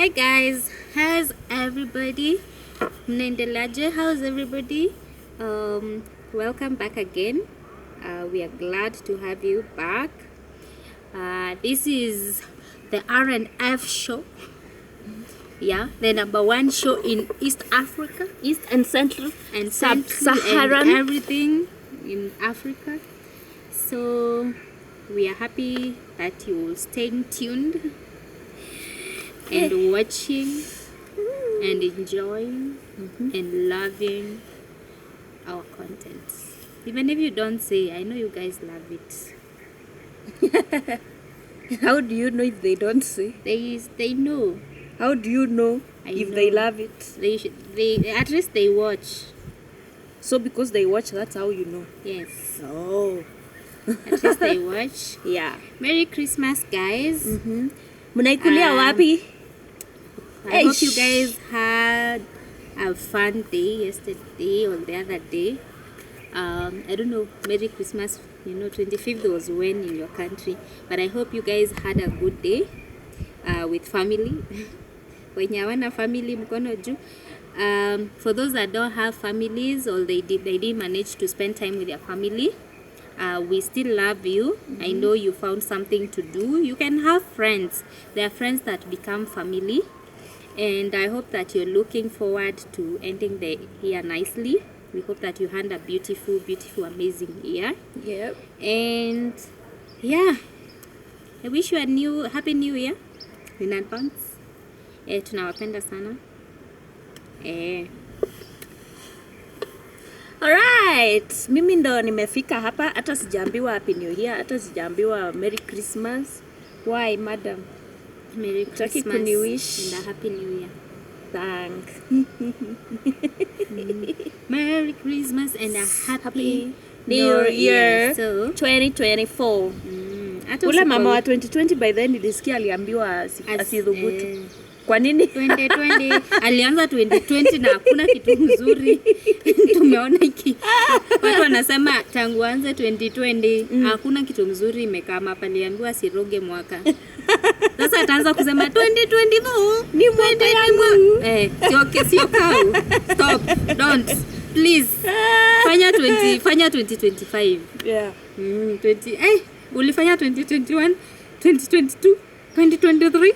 Hi guys, how's everybody? Mnaendeleaje? How's everybody? Welcome back again. We are glad to have you back. This is the R&F show. Yeah, the number one show in East Africa, East and Central and Sub-Saharan, and everything in Africa. So we are happy that you will stay tuned and watching and enjoying and loving our content. Even if you don't say, I know you guys love it. How do you know if they don't say? They know. How do you know if they love it? They at least they watch. So because they watch, that's how you know. Yes. Oh. At least they watch. Yeah. Merry Christmas, guys. Mnaikulia wapi? I hope you guys had a fun day yesterday or the other day. I don't know, Merry Christmas, 25th was when in your country, but I hope you guys had a good day with family. Wenye hawana family mkono juu. For those that don't have families or they didn't manage to spend time with their family, we still love you. I know you found something to do. You can have friends. There are friends that become family. And I hope that you're looking forward to ending the year nicely. We hope that you had a beautiful, amazing year. Yep. And yeah, I wish you a happy new year in advance. Tunawapenda sana. Alright, mimi ndo nimefika hapa, hata sijaambiwa happy new year, hata sijaambiwa Merry Christmas. Why, madam? Merry Christmas kuniwish and a happy new year. Thanks. Merry Christmas and a happy New Year. So 2024. Ule mama wa 2020 by then nilisikia aliambiwa asidhubutu. Kwa nini? 2020 alianza 2020 na hakuna kitu mzuri. Tumeona hiki. Watu wanasema tangu anze 2020 hakuna kitu mzuri imekaa hapa, aliambiwa siroge mwaka. Sasa ataanza kusema 2024 ni mwaka yangu. Sio kau. Stop. Don't. Please. Fanya 2025. Yeah. 20 ulifanya 2021, 2022, 2023.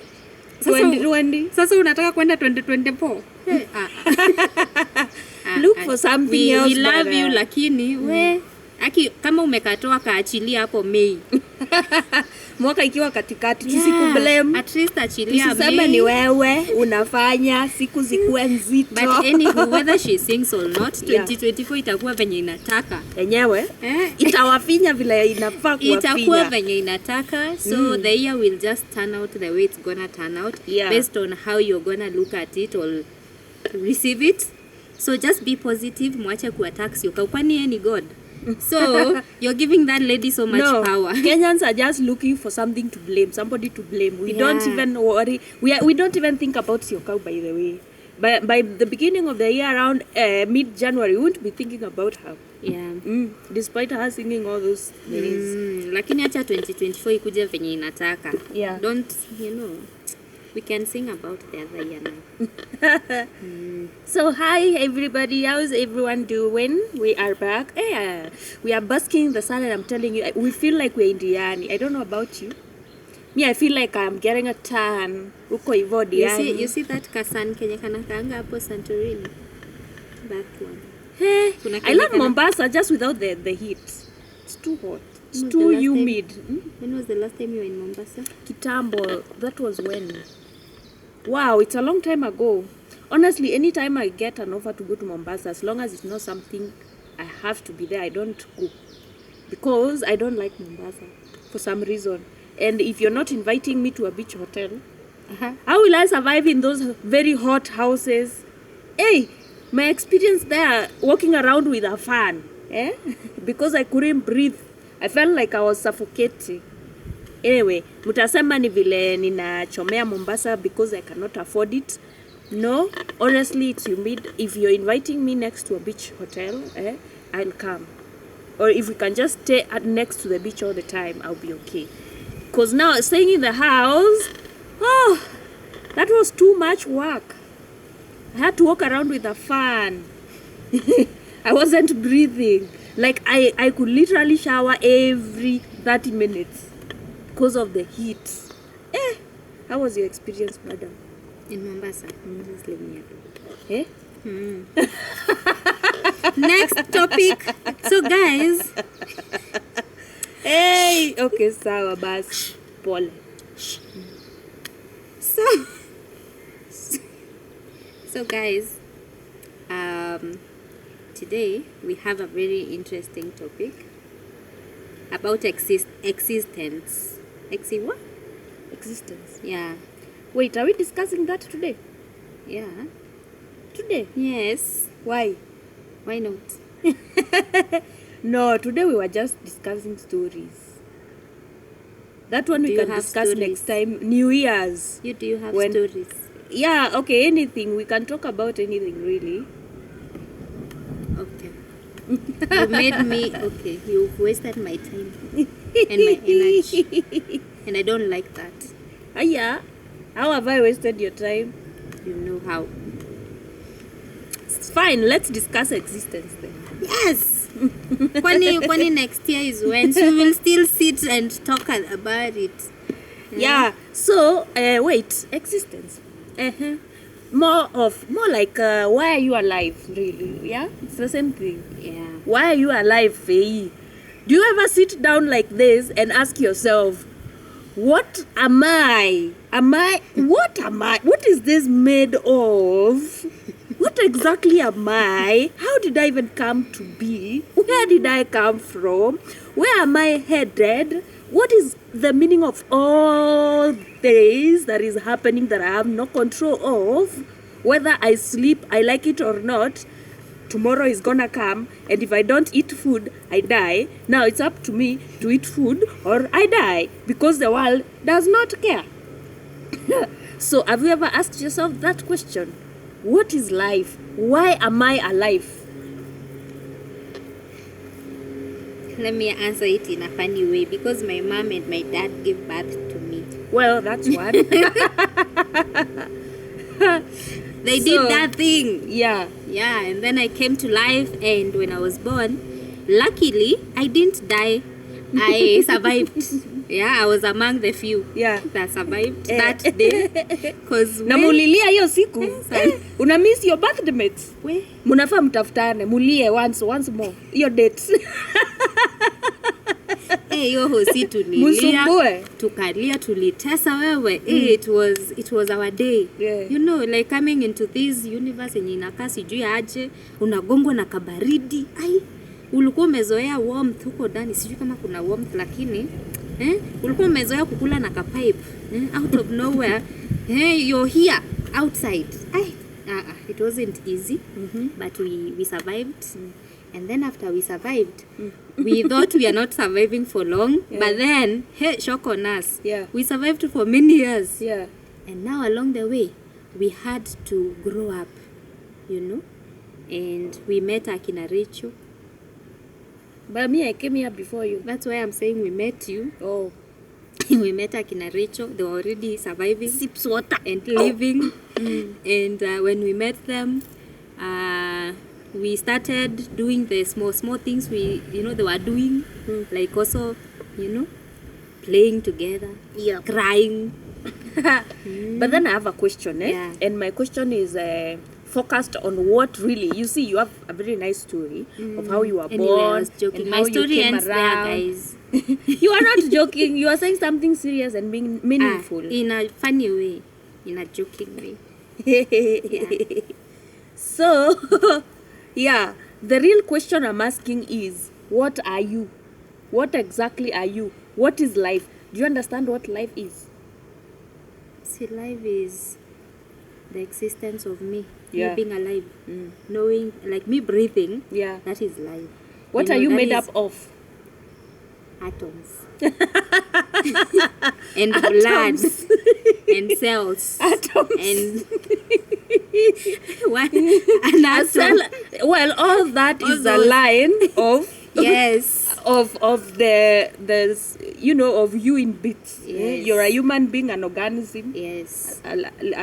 Sasa unataka kwenda 2024. Look for something else. We love you, lakini kama umekatoa kaachilia hapo Mei. Mwaka ikiwa katikati tusikublame. At least achilia Mei. Tusiseme ni wewe unafanya siku zikuwe nzito. But anyway, whether she sings or not, 2024 itakuwa venye inataka. Yenyewe itawafinya vile inafaa kuwafinya. Itakuwa venye inataka. So the year will just turn out the way it's gonna turn out, based on how you're gonna look at it or receive it. So just be positive, mwache kuattack yoka. Kwani yeye ni God? So you're giving that lady so much power. Kenyans are just looking for something to blame, somebody to blame. We don't even worry. We don't even think about Siokau, by the way. By the beginning of the year, around mid-January, we won't be thinking about her. Yeah. Despite her singing all those lyrics. Lakini acha 2024 ikuje venye inataka. Yeah. Don't, we can sing about the other year now. So hi everybody, how's everyone doing? We are back. We are basking in the sun and I'm telling you, we feel like we're Indiani. I don't know about you. Me, I feel like I'm getting a tan. Uko hivyo Diani. You see that kasan Kenya kanakaanga hapo Santorini? That one. Hey, I love Mombasa just without the heat. It's too hot. It's too humid. When was the last time you were in Mombasa? Kitambo. That was when? Wow, it's a long time ago. Honestly, anytime I get an offer to go to Mombasa, as long as it's not something I have to be there, I don't go. Because I don't like Mombasa for some reason. And if you're not inviting me to a beach hotel, how will I survive in those very hot houses? Hey, my experience there, walking around with a fan, because I couldn't breathe. I felt like I was suffocating. Anyway, mutasema ni vile ninachomea Mombasa because I cannot afford it. No, honestly, it's humid. If you're inviting me next to a beach hotel, I'll come. Or if we can just stay next to the beach all the time, I'll be okay. Because now staying in the house, That was too much work. I had to walk around with a fan. I wasn't breathing. Like I could literally shower every 30 minutes because of the heat. How was your experience, madam? In Mombasa. Just leave me alone. Eh? Next topic. So guys, Hey, okay, sawa basi. Pole. so guys, today we have a very interesting topic about existence. What? Existence. Yeah. Wait, are we discussing that today? Yeah. Today? Yes. Why? Why not? No, today we were just discussing stories. That one Do we you can have discuss stories? next time. New Year's. Do you have When- stories? Yeah, okay, anything. We can talk about anything, really. Okay. You made me okay. You've wasted my time and my energy, and I don't like that. Yeah. How have I wasted your time? You know how? It's fine. Let's discuss existence then. Yes. Kwani next year is when, so we will still sit and talk about it. Yeah. So, wait, existence. More like why are you alive, really? Yeah, it's the same thing. Yeah. Why are you alive, Faye? Do you ever sit down like this and ask yourself, what am I? What am I? What is this made of? What exactly am I? How did I even come to be? Where did I come from? Where am I headed? What is the meaning of all this that is happening that I have no control of? Whether I sleep, I like it or not, tomorrow is gonna come, and if I don't eat food, I die. Now it's up to me to eat food or I die, because the world does not care. So have you ever asked yourself that question? What is life? Why am I alive? Let me answer it in a funny way, because my mom and my dad gave birth to me. Well, that's one. They did that thing. Yeah. Yeah, and then I came to life, and when I was born, luckily I didn't die. I survived. Yeah, I was among the few Yeah. that survived that day. Cause Na mulilia hiyo siku. Sana. Una miss your birthday mates. Munafaa mtafutane, mulie once more. Your dates. hiyo hosi tulilia, Musumbue. tukalia, tulitesa wewe. It was our day. Yeah. You know, like coming into this universe yenye inakaa sijui aje, unagongwa na kabaridi. Ulikuwa umezoea warmth huko ndani, sijui kama kuna warmth, lakini ulikuwa umezoea kukula na kapipe out of nowhere. You're here outside. It wasn't easy, but we survived. And then after we survived, we thought we are not surviving for long, but then shock on us. Yeah. We survived for many years. Yeah. And now along the way, we had to grow up, you know, and we met Akina Rachel. But me, I came here before you. That's why I'm saying we met you. Oh. We met Akina Rachel. They were already surviving, sips water and living. And when we met them, we started doing the small things they were doing, like also, playing together, crying. But then I have a question, Yeah. And my question is focused on what really, you see, you have a very nice story of how you were Anyway, born. I was joking. And My how you story came ends there, around. guys. You are not joking. You are saying something serious and being meaningful. In a funny way, in a joking way. So, yeah, the real question I'm asking is, what are you? What exactly are you? What is life? Do you understand what life is? See, life is the existence of me, Yeah. me being alive, knowing, like me breathing. Yeah. That is life. What are know, you that made is up of? Atoms. And blood. And cells. Atoms. And what? And Cell, well, all that All is a those- line of Yes. of the of you in bits. Yes. You're a human being, an organism, Yes. a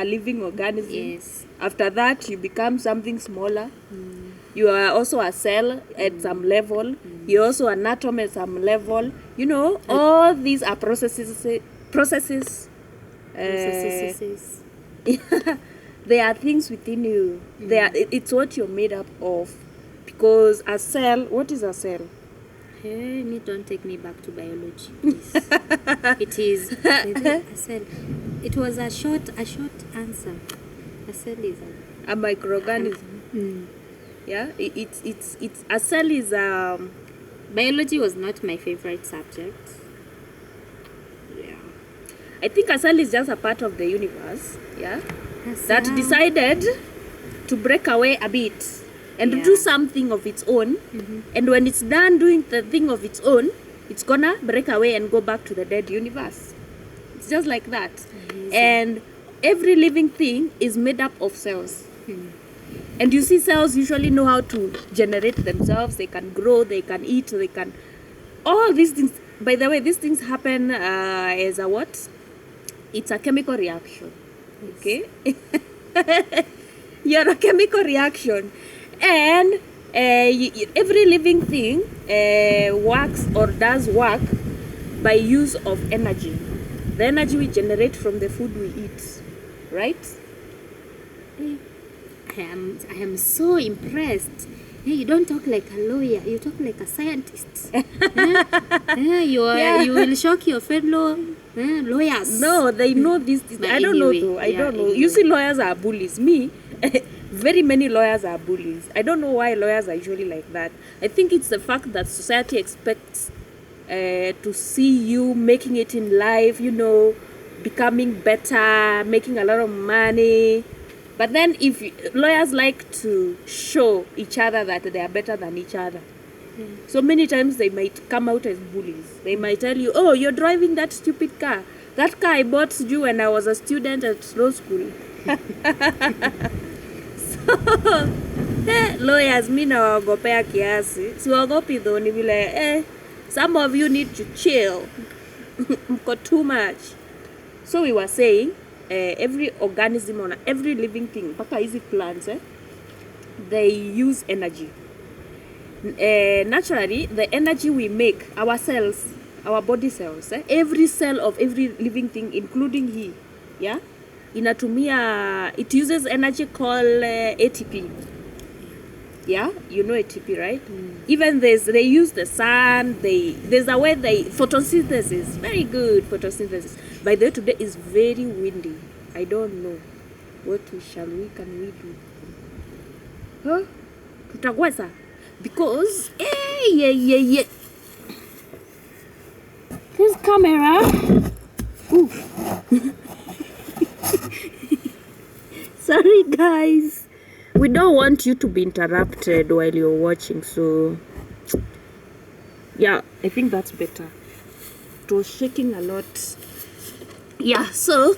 living organism. Yes. After that, you become something smaller. You are also a cell at some level. You're also an atom at some level. All these are processes. They are things within you. It's what you're made up of. Because a cell, what is a cell? Hey, don't take me back to biology, please. It is a cell. It was a short answer. A cell is A microorganism. Yeah, it's a cell is biology was not my favorite subject. Yeah, I think a cell is just a part of the universe. Yeah, Yes, that decided to break away a bit and do something of its own. And when it's done doing the thing of its own, it's gonna break away and go back to the dead universe. It's just like that. And every living thing is made up of cells. And you see, cells usually know how to generate themselves. They can grow, they can eat, they can... All these things... By the way, these things happen as a what? It's a chemical reaction. Okay? You're a chemical reaction. And every living thing works or does work by use of energy. The energy we generate from the food we eat. Right? I am so impressed. Hey, you don't talk like a lawyer. You talk like a scientist. You will shock your fellow lawyers. No, they know this. I don't know though. I don't know. You see, lawyers are bullies. Me, very many lawyers are bullies. I don't know why lawyers are usually like that. I think it's the fact that society expects to see you making it in life, becoming better, making a lot of money. But then if lawyers like to show each other that they are better than each other. So many times they might come out as bullies. They might tell you, oh, you're driving that stupid car. That car I bought you when I was a student at law school. So, lawyers, mi nawaogopea kiasi. Siwaogopi though, ni vile, some of you need to chill. Mko too much. So we were saying, every organism or every living thing, mpaka hizi plants, they use energy. Naturally, the energy we make, our cells, our body cells, every cell of every living thing, including he, inatumia, it uses energy called ATP. Yeah, you know ATP, right? Even they use the sun. There's a way photosynthesis, very good photosynthesis. By the way, today is very windy. I don't know what can we do? Huh? Tutagweza? Because this camera. Ooh. Sorry guys, we don't want you to be interrupted while you're watching, so yeah, I think that's better. It was shaking a lot. Yeah, so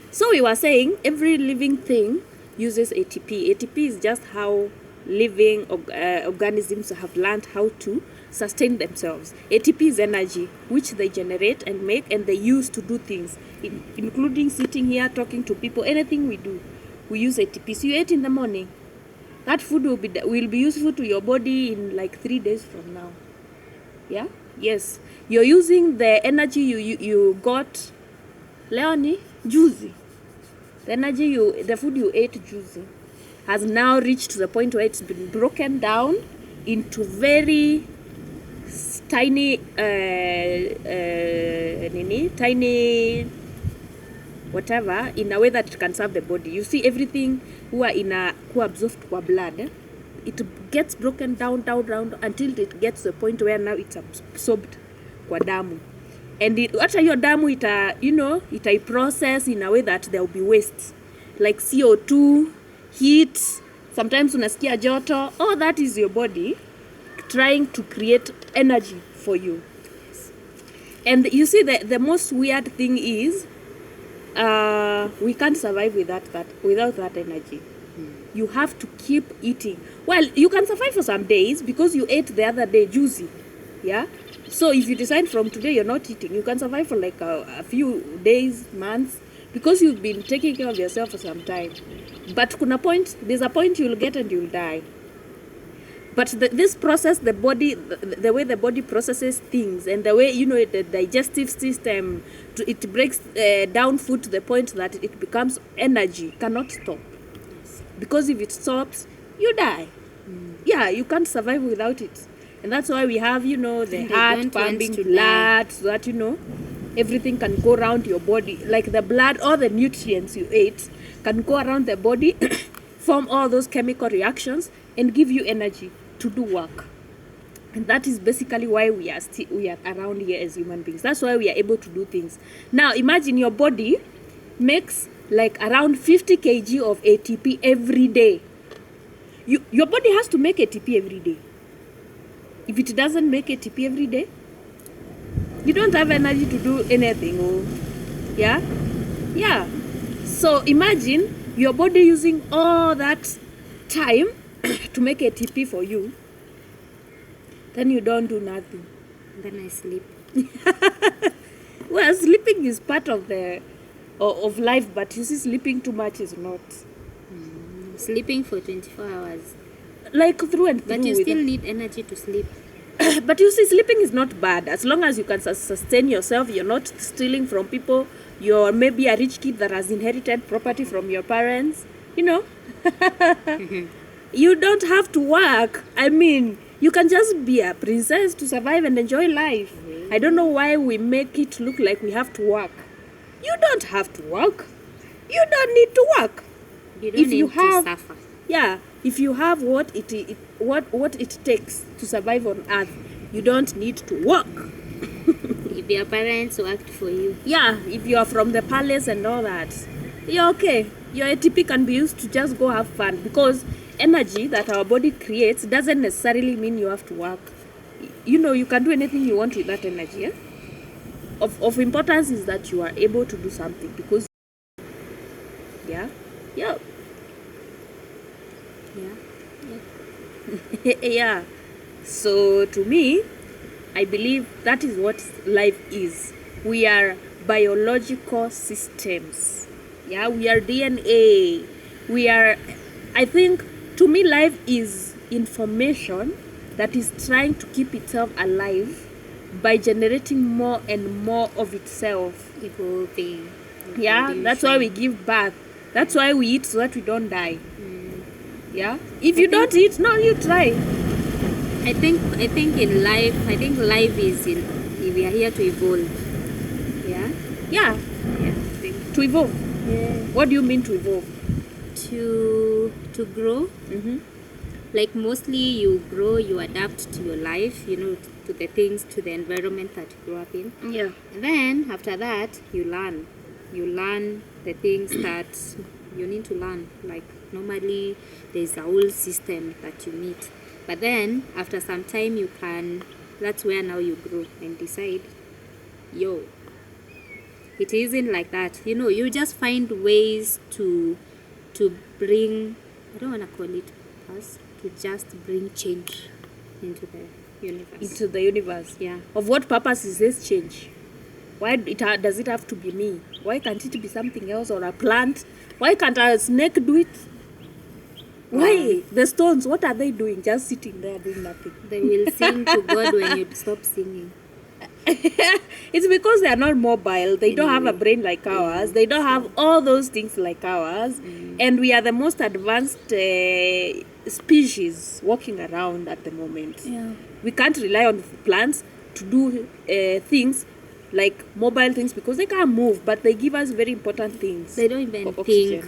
so we were saying every living thing uses ATP. ATP is just how living organisms have learned how to sustain themselves. ATP is energy which they generate and make, and they use to do things, including sitting here, talking to people. Anything we do, we use ATP. So you ate in the morning, that food will be useful to your body in like 3 days from now. Yeah, yes, you're using the energy you got. Leonie, juicy. The food you ate juicy has now reached to the point where it's been broken down into very tiny whatever, in a way that it can serve the body. You see, everything who absorbed kwa blood, it gets broken down until it gets to the point where now it's absorbed kwa damu. And after your damu, it process in a way that there will be waste, like CO2, heat, sometimes unasikia joto. All that is your body trying to create energy for you. And you see, the most weird thing is we can't survive without that energy. You have to keep eating. Well, you can survive for some days because you ate the other day juicy. Yeah. So if you decide from today you're not eating, you can survive for like a few days, months, because you've been taking care of yourself for some time. But there's a point you'll get and you'll die. But this process, the body, the way the body processes things, and the way, the digestive system, it breaks down food to the point that it becomes energy, cannot stop. Because if it stops, you die. Yeah, you can't survive without it. And that's why we have, the heart pumping blood, so that, everything can go around your body. Like the blood, all the nutrients you ate can go around the body, form all those chemical reactions, and give you energy to do work. And that is basically why we are around here as human beings. That's why we are able to do things. Now imagine your body makes like around 50 kg of ATP every day. Your body has to make ATP every day. If it doesn't make ATP every day, you don't have energy to do anything. Yeah. So imagine your body using all that time to make ATP for you, then you don't do nothing. Then I sleep. Well, sleeping is part of life, but you see, sleeping too much is not. Sleeping for 24 hours. Like through and through. But you still need energy to sleep. But you see, sleeping is not bad as long as you can sustain yourself. You're not stealing from people. You're maybe a rich kid that has inherited property from your parents. You don't have to work. I mean, you can just be a princess to survive and enjoy life. I don't know why we make it look like we have to work. You don't have to work. You don't need to work. You don't need to suffer. Yeah, if you have what it takes to survive on earth, you don't need to work. If your parents worked for you. Yeah, if you are from the palace and all that, you're okay. Your ATP can be used to just go have fun, because energy that our body creates doesn't necessarily mean you have to work. You can do anything you want with that energy. Yeah? Of importance is that you are able to do something, because yeah. Yeah. So to me, I believe that is what life is. We are biological systems. Yeah, we are DNA. I think, to me, life is information that is trying to keep itself alive by generating more and more of itself. Evolving. Yeah, that's why we give birth. That's why we eat, so that we don't die. Yeah. If you don't eat, no, you try. I think life is we are here to evolve. Yeah. To evolve. Yeah. What do you mean to evolve? To grow. Like mostly you grow, you adapt to your life, to the things, to the environment that you grew up in. Yeah. And then after that, you learn the things that you need to learn. Like normally there's a whole system that you meet, but then after some time that's where now you grow and decide, it isn't like that. You just find ways to bring, I don't want to call it purpose, to just bring change into the universe. Yeah. Of what purpose is this change? Why does it have to be me? Why can't it be something else, or a plant? Why can't a snake do it? Why? The stones, what are they doing? Just sitting there doing nothing. They will sing to God when you stop singing. It's because they are not mobile. They don't have a brain like ours. They don't have all those things like ours. And we are the most advanced species walking around at the moment. Yeah. We can't rely on plants to do things like mobile things, because they can't move, but they give us very important things. They don't even think.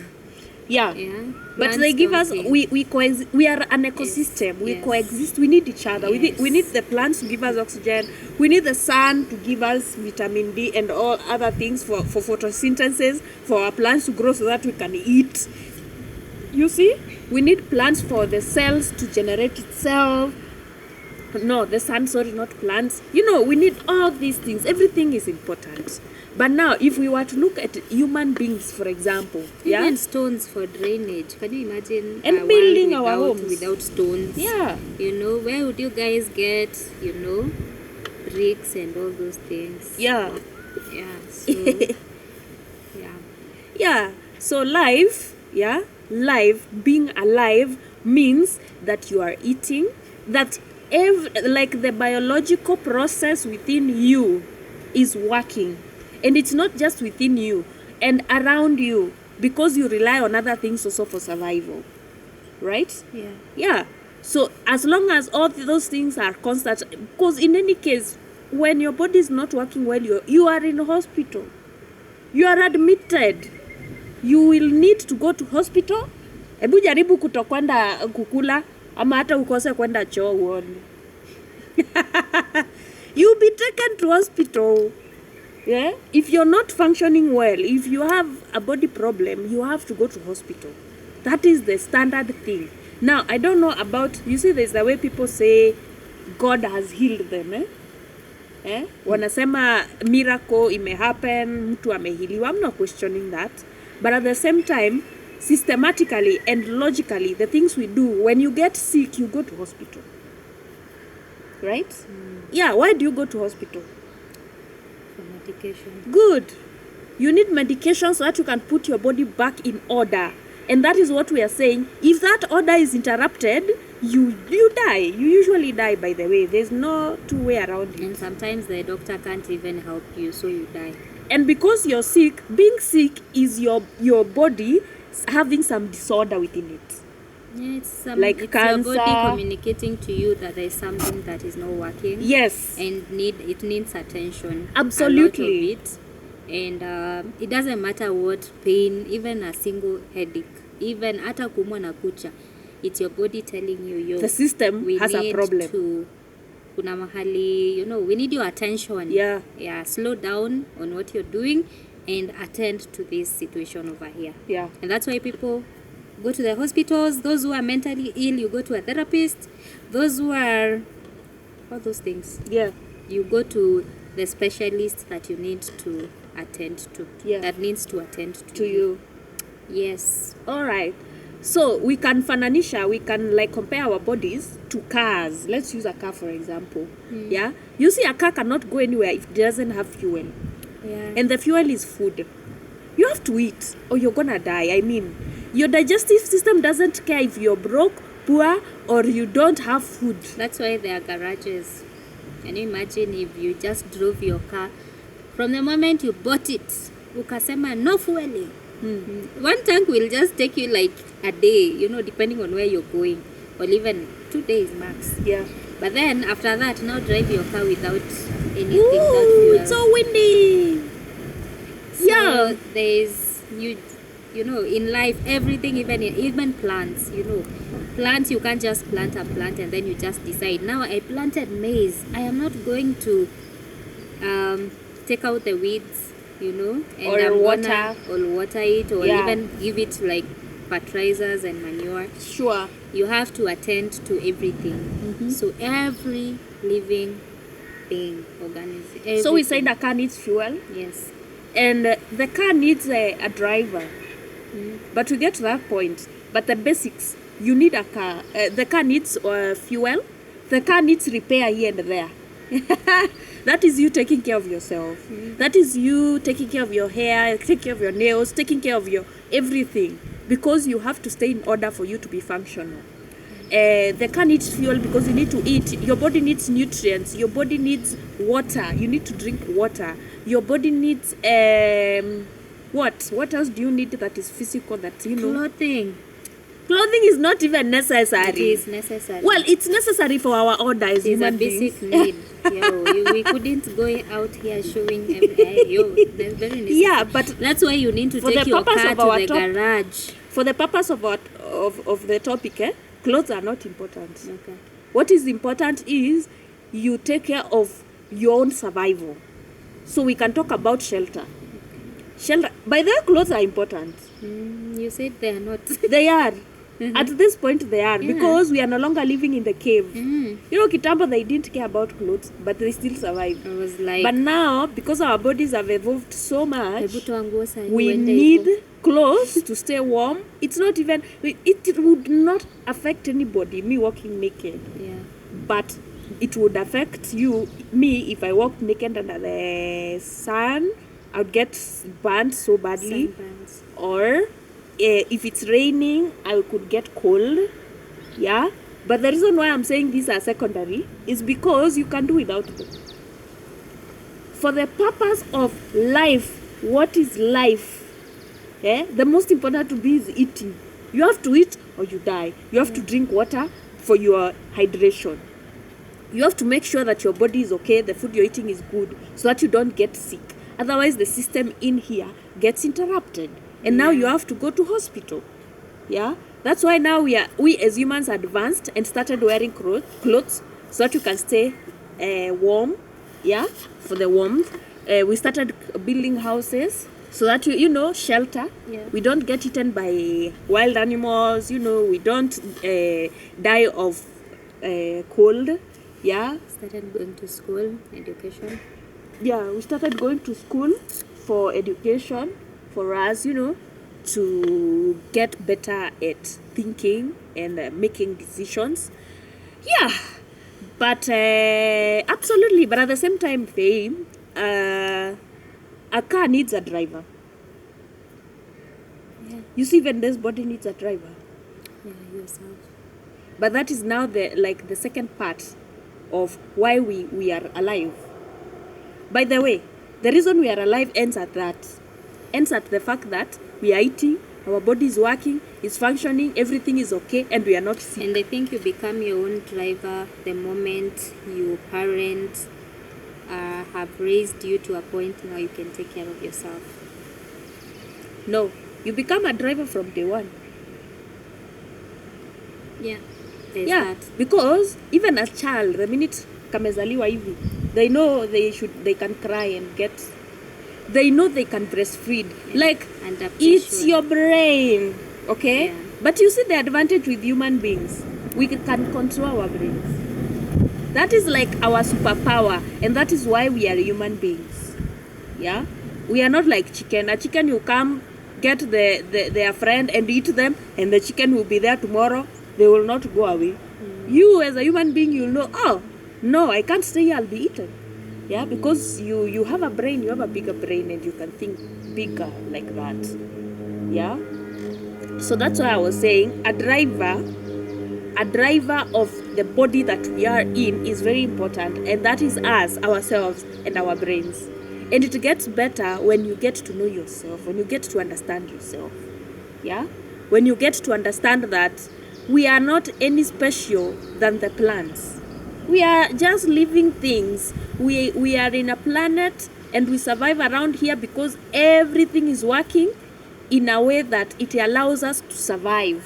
Yeah. But Plants they give us, think. we are an ecosystem. We coexist. We need each other. Yes. We need the plants to give us oxygen. We need the sun to give us vitamin D and all other things for photosynthesis, for our plants to grow so that we can eat. You see? We need plants for the cells to generate itself. No, the sun, sorry, not plants. We need all these things. Everything is important. But now, if we were to look at human beings, for example, even stones for drainage. Can you imagine? And building our homes without stones? Yeah. Where would you guys get, Hendrix and all those things. Yeah. Yeah. So yeah. Yeah. So life, being alive means that you are eating, that like the biological process within you is working. And it's not just within you and around you, because you rely on other things also for survival. Right? Yeah. Yeah. So as long as all those things are constant, because in any case, when your body is not working well, you are in hospital. You are admitted. You will need to go to hospital. Ebu jaribu kutokwenda kukula ama hata ukose kwenda choo uone. You'll be taken to hospital. Yeah? If you're not functioning well, if you have a body problem, you have to go to hospital. That is the standard thing. Now, I don't know about, you see, there's the way people say God has healed them. Wanasema miracle imehappen, mtu amehiliwa. I'm not questioning that. But at the same time, systematically and logically, the things we do, when you get sick, you go to hospital. Right? Yeah, why do you go to hospital? For medication. Good. You need medication so that you can put your body back in order. And that is what we are saying. If that order is interrupted, you die. You usually die, by the way. There's no two way around it. And sometimes the doctor can't even help you, so you die. And because you're sick, being sick is your body having some disorder within it. Yeah, it's Like cancer. Your body communicating to you that there's something that is not working. Yes. And it needs attention. Absolutely. A lot of it. And it doesn't matter what pain, even a single headache, even hata kuumwa na kucha, it's your body telling you, the system has a problem. Kuna mahali, we need your attention. Yeah. Yeah, slow down on what you're doing and attend to this situation over here. Yeah. And that's why people go to the hospitals. Those who are mentally ill, you go to a therapist. Those who are, all those things. Yeah. You go to the specialist that you need to attend to. Yeah. That needs to attend To you. Yes. All right. So we can fananisha, we can like compare our bodies to cars. Let's use a car for example. Yeah. You see, a car cannot go anywhere if it doesn't have fuel. Yeah. And the fuel is food. You have to eat or you're gonna die. I mean, your digestive system doesn't care if you're broke, poor, or you don't have food. That's why there are garages. Can you imagine if you just drove your car from the moment you bought it, ukasema no fueling. One tank will just take you like a day, depending on where you're going, or even 2 days max. Yeah. But then after that, now drive your car without anything. Ooh, it's so windy. So Yeah. There's in life, everything, even plants. Plants, you can't just plant a plant and then you just decide, now I planted maize, I am not going to take out the weeds, and Or I'm water. gonna water it, or Yeah. even give it like fertilizers and manure. Sure. You have to attend to everything. So every living thing, organism. So we say the car needs fuel. Yes. And the car needs a driver. But to get to that point, but the basics, you need a car. The car needs fuel. The car needs repair here and there. That is you taking care of yourself. That is you taking care of your hair, taking care of your nails, taking care of your everything. Because you have to stay in order for you to be functional. The car needs fuel because you need to eat. Your body needs nutrients. Your body needs water. You need to drink water. Your body needs what? What else do you need that is physical that Clothing. Clothing is not even necessary. It is necessary. Well, it's necessary for our order as It's a human basic beings. need. We couldn't go out here showing that's very necessary. Yeah, but That's why you need to For take the your purpose car of to our the garage. for the purpose of the topic, clothes are not important. Okay. What is important is you take care of your own survival. So we can talk about shelter. Shelter. By the way, clothes are important. You said they are not. They are. At this point, they are. Yeah. Because we are no longer living in the cave. Mm. Kitambo, they didn't care about clothes, but they still survived. I was like, But now, because our bodies have evolved so much, hebu toa nguo sahi, we uende need hivyo. clothes to stay warm. It's not even, it would not affect anybody, me walking naked. Yeah. But it would affect me if I walked naked under the sun. I would get burnt so badly. Sunburns. Or if it's raining, I could get cold. Yeah. But the reason why I'm saying these are secondary is because you can do without them. For the purpose of life, what is life? The most important to be is eating. You have to eat or you die. You have to drink water for your hydration. You have to make sure that your body is okay, the food you're eating is good, so that you don't get sick. Otherwise, the system in here gets interrupted. And now you have to go to hospital. Yeah? That's why now we as humans advanced and started wearing clothes so that you can stay warm. Yeah? For the warmth. We started building houses so that you shelter. Yeah. We don't get eaten by wild animals. We don't die of cold. Yeah. Started going to school, education. Yeah, we started going to school for education, for us, to get better at thinking and making decisions. Yeah, but absolutely. But at the same time, a car needs a driver. Yeah. You see, even this body needs a driver. Yeah, yourself. But that is now the second part of why we are alive. By the way, the reason we are alive ends at the fact that we are eating, our body is working, is functioning, everything is okay, and we are not sick. And I think you become your own driver the moment your parents have raised you to a point now you can take care of yourself. No, you become a driver from day one. Yeah. There's Yeah, that. because even a child, the minute kamezaliwa hivi, they know they can cry and they know they can breastfeed. Like, it's your brain, okay? Yeah. But you see the advantage with human beings, we can control our brains. That is like our superpower, and that is why we are human beings. Yeah, we are not like chicken. A chicken, you come get their friend and eat them, and the chicken will be there tomorrow. They will not go away. You as a human being, you'll know, oh no, I can't stay here, I'll be eaten. Yeah, because you have a brain, you have a bigger brain, and you can think bigger like that. Yeah. So that's why I was saying a driver of the body that we are in is very important, and that is us, ourselves, and our brains. And it gets better when you get to know yourself, when you get to understand yourself. Yeah? When you get to understand that we are not any special than the plants. We are just living things. We are in a planet and we survive around here because everything is working in a way that it allows us to survive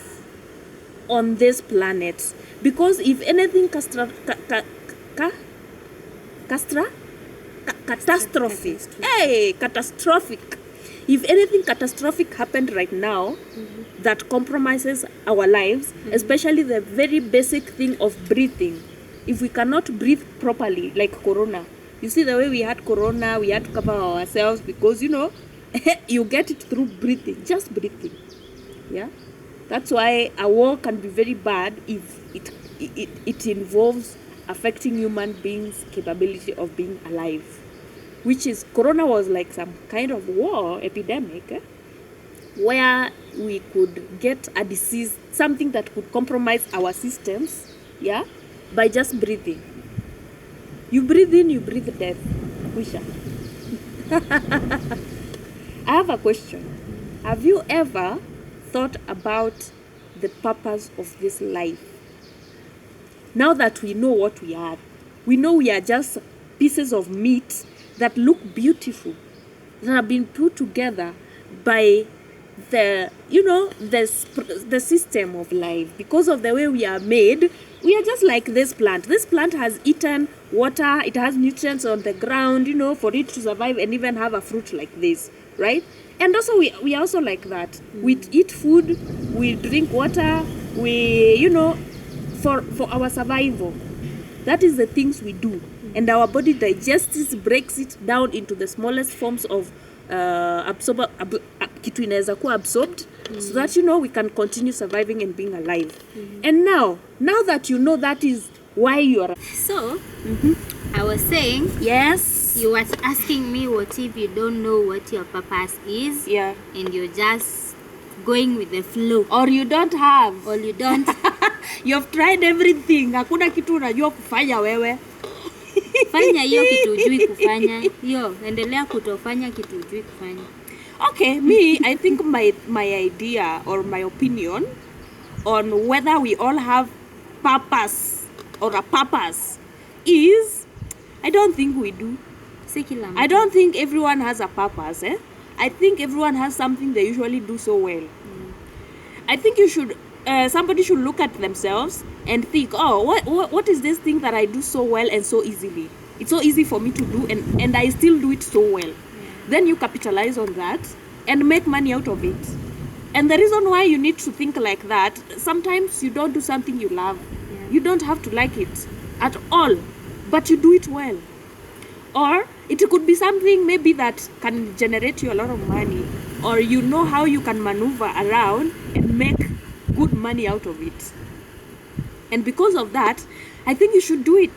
on this planet. Because if anything catastrophic, if anything catastrophic happened right now that compromises our lives, especially the very basic thing of breathing, if we cannot breathe properly, like corona, you see the way we had corona, we had to cover ourselves because you get it through breathing, just breathing. Yeah, that's why a war can be very bad if it involves affecting human beings' capability of being alive. Which is, corona was like some kind of war epidemic, where we could get a disease, something that could compromise our systems, yeah, by just breathing. You breathe in, you breathe death. Wisha. I have a question. Have you ever thought about the purpose of this life? Now that we know what we are, we know we are just pieces of meat that look beautiful, that have been put together by the system of life. Because of the way we are made, we are just like this plant. This plant has eaten water, it has nutrients on the ground, for it to survive and even have a fruit like this, right? And also we are also like that. We eat food, we drink water, for our survival. That is the things we do. And our body digests, breaks it down into the smallest forms of kitu inaweza kuwa absorbed, so that we can continue surviving and being alive. And now that you know that is why you are. So, I was saying, Yes. you were asking me what if you don't know what your purpose is, Yeah. and you're just going with the flow, Or you don't have. or you don't. You've tried everything. Hakuna kitu unajua kufanya wewe. Fanya hiyo kitu hujui kufanya. Hiyo, endelea kutofanya kitu hujui kufanya. Okay, me, I think my idea or my opinion on whether we all have purpose or a purpose is, I don't think we do. Si kila mtu. I don't think everyone has a purpose. I think everyone has something they usually do so well. I think you should, somebody should look at themselves and think, oh, what is this thing that I do so well and so easily? It's so easy for me to do, and I still do it so well. Then you capitalize on that and make money out of it. And the reason why you need to think like that, sometimes you don't do something you love. Yeah. You don't have to like it at all, but you do it well. Or it could be something maybe that can generate you a lot of money, or you know how you can maneuver around and make good money out of it. And because of that, I think you should do it.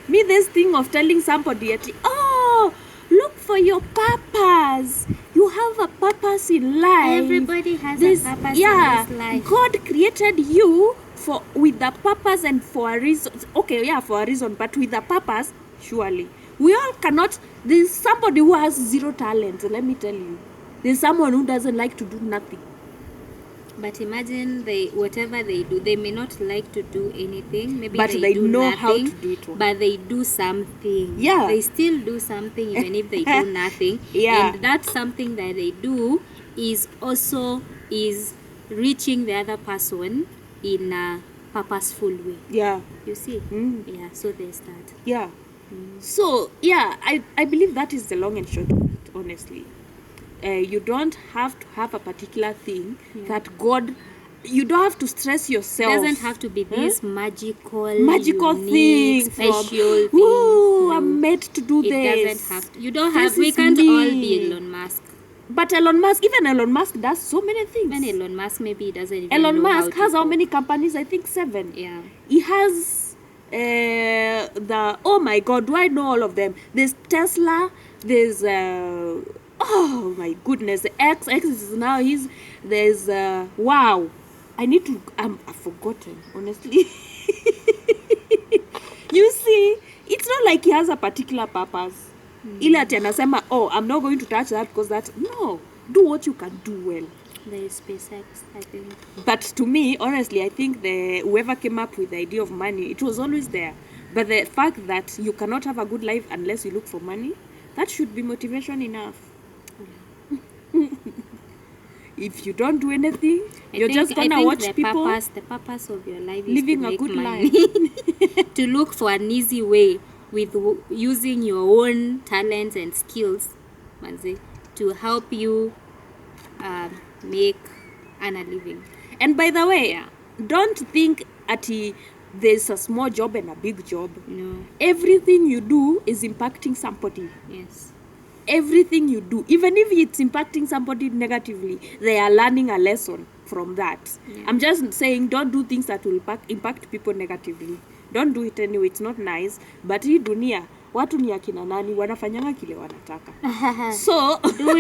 Me, this thing of telling somebody, oh, look for your purpose. You have a purpose in life. Everybody has a purpose in this life. God created you with a purpose and for a reason. Okay, yeah, for a reason, but with a purpose, surely. We all cannot. There's somebody who has zero talent, let me tell you. There's someone who doesn't like to do nothing. But imagine whatever they do, they may not like to do anything. Maybe But they do know nothing, how to do it well. But they do something. Yeah. They still do something even if they do nothing. Yeah. And that something that they do is also reaching the other person in a purposeful way. Yeah. You see? Yeah, so there's that. Yeah. So, yeah, I believe that is the long and short of it, honestly. You don't have to have a particular thing that God, you don't have to stress yourself. It doesn't have to be this magical thing, special thing. Ooh, I'm meant to do It this. doesn't have to. You don't This have, we is can't me. all be Elon Musk. But even Elon Musk does so many things. Even Elon Musk, maybe he doesn't even Elon know Musk how has to how cook. many companies? I think 7. Yeah. He has oh my God, do I know all of them? There's Tesla, there's oh my goodness, the X is now there's wow, I've forgotten, honestly. You see, it's not like he has a particular purpose. Ile ati anasema, oh, I'm not going to touch that because that, no, do what you can do well. There is SpaceX, I think. But to me, honestly, I think whoever came up with the idea of money, it was always there. But the fact that you cannot have a good life unless you look for money, that should be motivation enough. If you don't do anything, you're just gonna watch people. The purpose of your life is living to a make good money. To look for an easy way with using your own talents and skills, manze, to help you make a living. And by the way, Yeah. don't think there's a small job and a big job. No. Everything you do is impacting somebody. Yes. Everything you do, even if it's impacting somebody negatively, they are learning a lesson from that. Yeah. I'm just saying, don't do things that will impact people negatively. Don't do it anyway, it's not nice. But hii dunia, watu ni akina nani, wanafanyanga kile wanataka. So do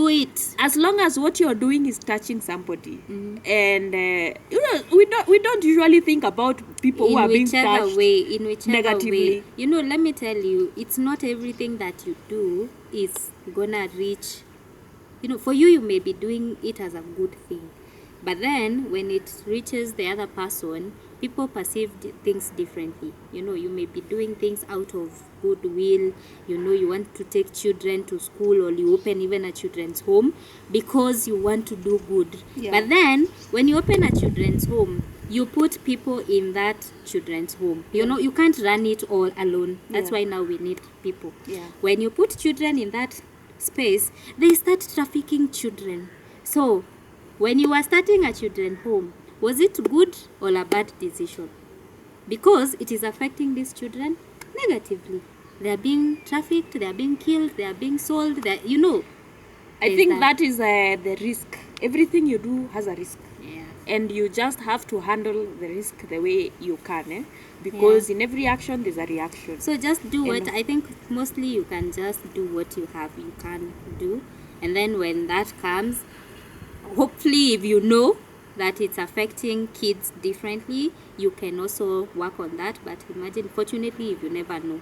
it. As long as what you're doing is touching somebody, and we don't usually think about people who are being touched in whichever negatively. way. You know, let me tell you, it's not everything that you do is gonna reach. You know, for you, you may be doing it as a good thing, but then when it reaches the other person, people perceive things differently. You know, you may be doing things out of goodwill. You know, you want to take children to school, or you open even a children's home because you want to do good. Yeah. But then when you open a children's home, you put people in that children's home. You know, you can't run it all alone. That's why now we need people. Yeah. When you put children in that space, they start trafficking children. So when you are starting a children's home, was it good or a bad decision? Because it is affecting these children negatively. They are being trafficked, they are being killed, they are being sold, you know. I think that is the risk. Everything you do has a risk. Yeah. and you just have to handle the risk the way you can, because in every action there's a reaction. So just do what, And- I think mostly you can just do what you can do, and then when that comes, hopefully if you know that it's affecting kids differently, you can also work on that. But imagine, fortunately, if you never know,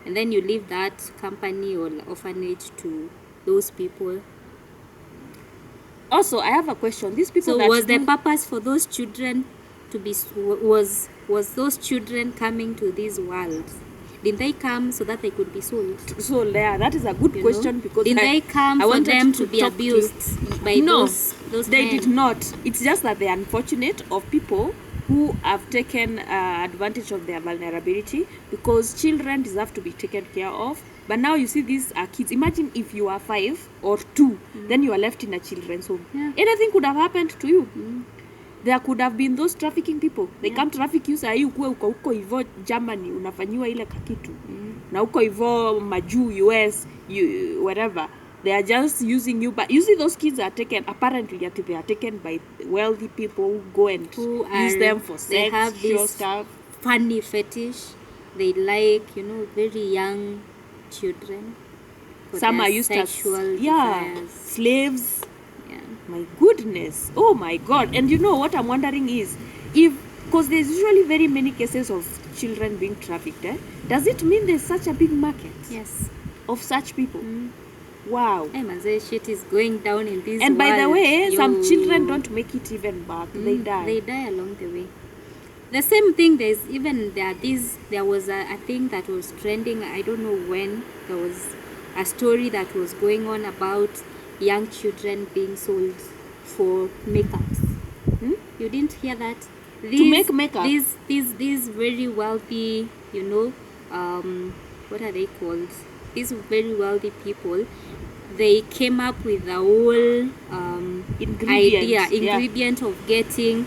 and then you leave that company or orphanage to those people. Also, I have a question. These people So that was the do- purpose for those children to be, was those children coming to this world, did they come so that they could be sold? so there, that is a good You question, know? because Did they come I for wanted them to be talk abused by No, those they men? did not. It's just that they're unfortunate of people who have taken advantage of their vulnerability, because children deserve to be taken care of. But now you see these are kids. Imagine if you are 5 or 2, then you are left in a children's home. Yeah. Anything could have happened to you. There could have been those trafficking people. They come traffic you, saa hii ukuwe uko huko hivyo Germany unafanyiwa ile kakitu. Na huko hivyo majuu US, whatever. They are just using you. But you see those kids are taken, apparently they are taken by wealthy people who go and Who use are- them for they sex, have show this stuff. funny fetish. They like, very young children. for Some their are used as sexual desires. slaves. Yeah. My goodness. Oh my God. And you know what I'm wondering is, because there's usually very many cases of children being trafficked, does it mean there's such a big market Yes. of such people? Wow. Hey, manze, shit is going down in this And by the world. way, some Yo. children don't make it even back. They die. They die along the way. The same thing, there was a thing that was trending, I don't know when, there was a story that was going on about young children being sold for makeups. You didn't hear that? make makeup? These very wealthy, what are they called? These very wealthy people, they came up with the whole ingredient of getting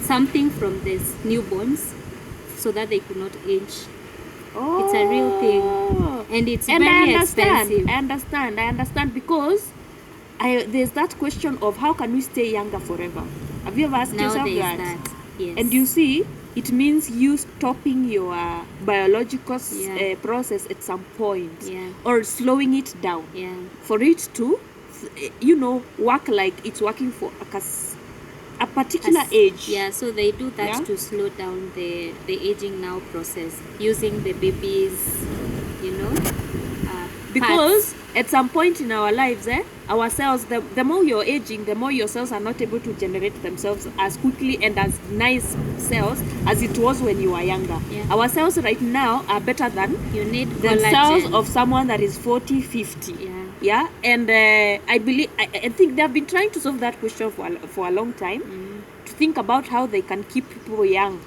something from these newborns so that they could not age. Oh. It's a real thing, and it's And very I understand. expensive. I understand because there's that question of how can we stay younger forever? Have you ever asked Now yourself there is that? that. Yes. And you see, it means you stopping your biological Yeah. process at some point, Yeah. or slowing it down Yeah. for it to, work like it's working for a particular age. Yeah, so they do that Yeah. to slow down the aging now process using the babies, Because at some point in our lives, our cells, the more you're aging, the more your cells are not able to generate themselves as quickly and as nice cells as it was when you were younger. Yeah. Our cells right now are better than you need the collagen. cells of someone that is 40, 50. Yeah. And I think they have been trying to solve that question for a long time, to think about how they can keep people young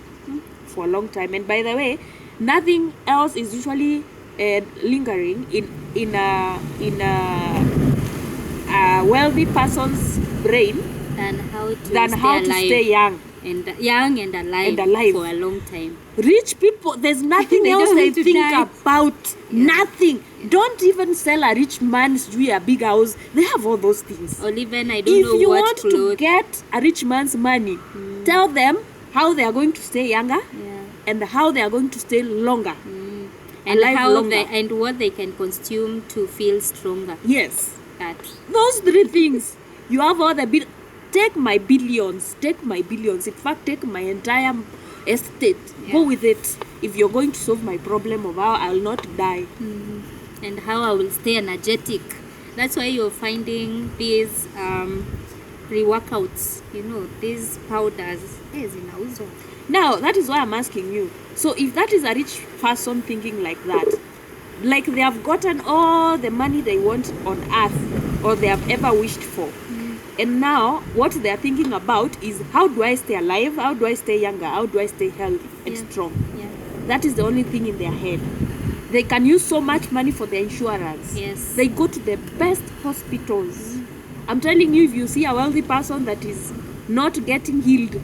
for a long time. And by the way, nothing else is usually lingering in a wealthy person's brain Than how to than stay how to alive stay young. and alive for a long time. Rich people, there's nothing They else don't they need to think die. about. Nothing. Don't even sell a rich man's a big house. They have all those things. Or even I don't If know you what want to clothes. get a rich man's money, tell them how they are going to stay younger Yeah. and how they are going to stay longer. And alive how longer. and what they can consume to feel stronger. Yes. That Those 3 things. You have all the take my billions. In fact, take my entire estate. Yeah. Go with it. If you're going to solve my problem of how I'll not die. and how I will stay energetic. That's why you're finding these pre-workouts, these powders. Zinauzwa. Now, that is why I'm asking you. So, if that is a rich person thinking like that, like they have gotten all the money they want on earth or they have ever wished for, and now what they are thinking about is how do I stay alive? How do I stay younger? How do I stay healthy and Yeah. strong? Yeah. That is the only thing in their head. They can use so much money for their insurance. Yes. They go to the best hospitals. I'm telling you, if you see a wealthy person that is not getting healed,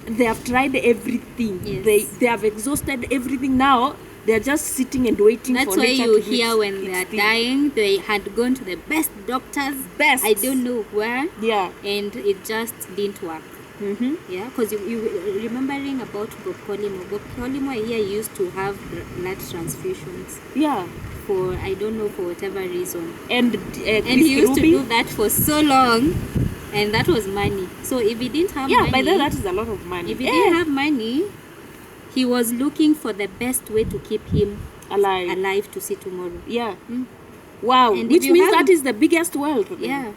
they have tried everything. Yes. They have exhausted everything. Now they're just sitting and waiting That's for why nature you to do hear its- when its they are thing. dying, they had gone to the best doctors. Best. I don't know where, Yeah. and it just didn't work. Yeah, because you remembering about Bob Collymore. Bob Collymore here used to have blood transfusions Yeah. for, I don't know, for whatever reason. And And he used to do that for so long, and that was money. So if he didn't have money, by then that is a lot of money. if he didn't have money, he was looking for the best way to keep him alive to see tomorrow. Yeah. Wow. And which means that is the biggest wealth. Yeah.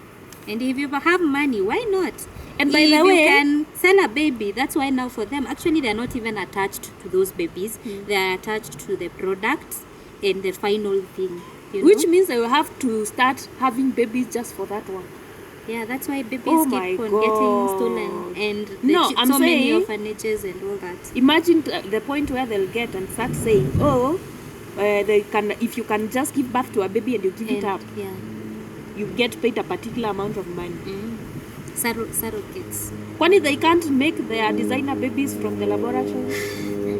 And if you have money, why not? And by if the way, you can sell a baby, that's why now for them, actually they're not even attached to those babies. They are attached to the products and the final thing. Which means they will have to start having babies just for that one. Yeah, that's why babies Oh keep my on God. getting stolen, and I'm so many saying- orphanages and all that. Imagine the point where they'll get and start saying, they can, if you can just give birth to a baby and you give it up, Yeah. you get paid a particular amount of money. Surrogates. Kwani they can't make their designer babies from the laboratory?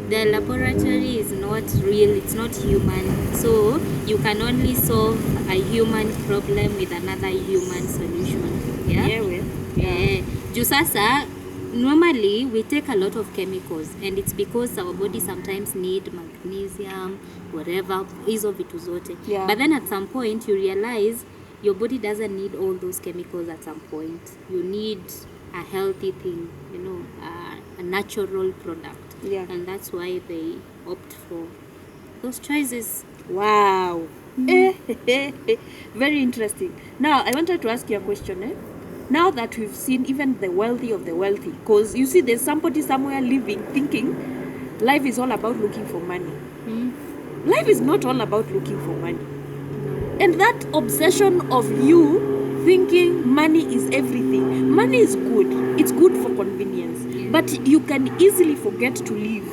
The laboratory is not real, it's not human. So you can only solve a human problem with another human solution. Yeah. Juu sasa, normally we take a lot of chemicals, and it's because our body sometimes need magnesium, whatever, hizo vitu zote. Yeah. But then at some point you realize your body doesn't need all those chemicals at some point. You need a healthy thing, a natural product. Yeah. And that's why they opt for those choices. Wow. Very interesting. Now, I wanted to ask you a question. Now that we've seen even the wealthy of the wealthy, because you see there's somebody somewhere living thinking life is all about looking for money. Life is not all about looking for money. And that obsession of you thinking money is everything. Money is good. It's good for convenience. Yeah. But you can easily forget to live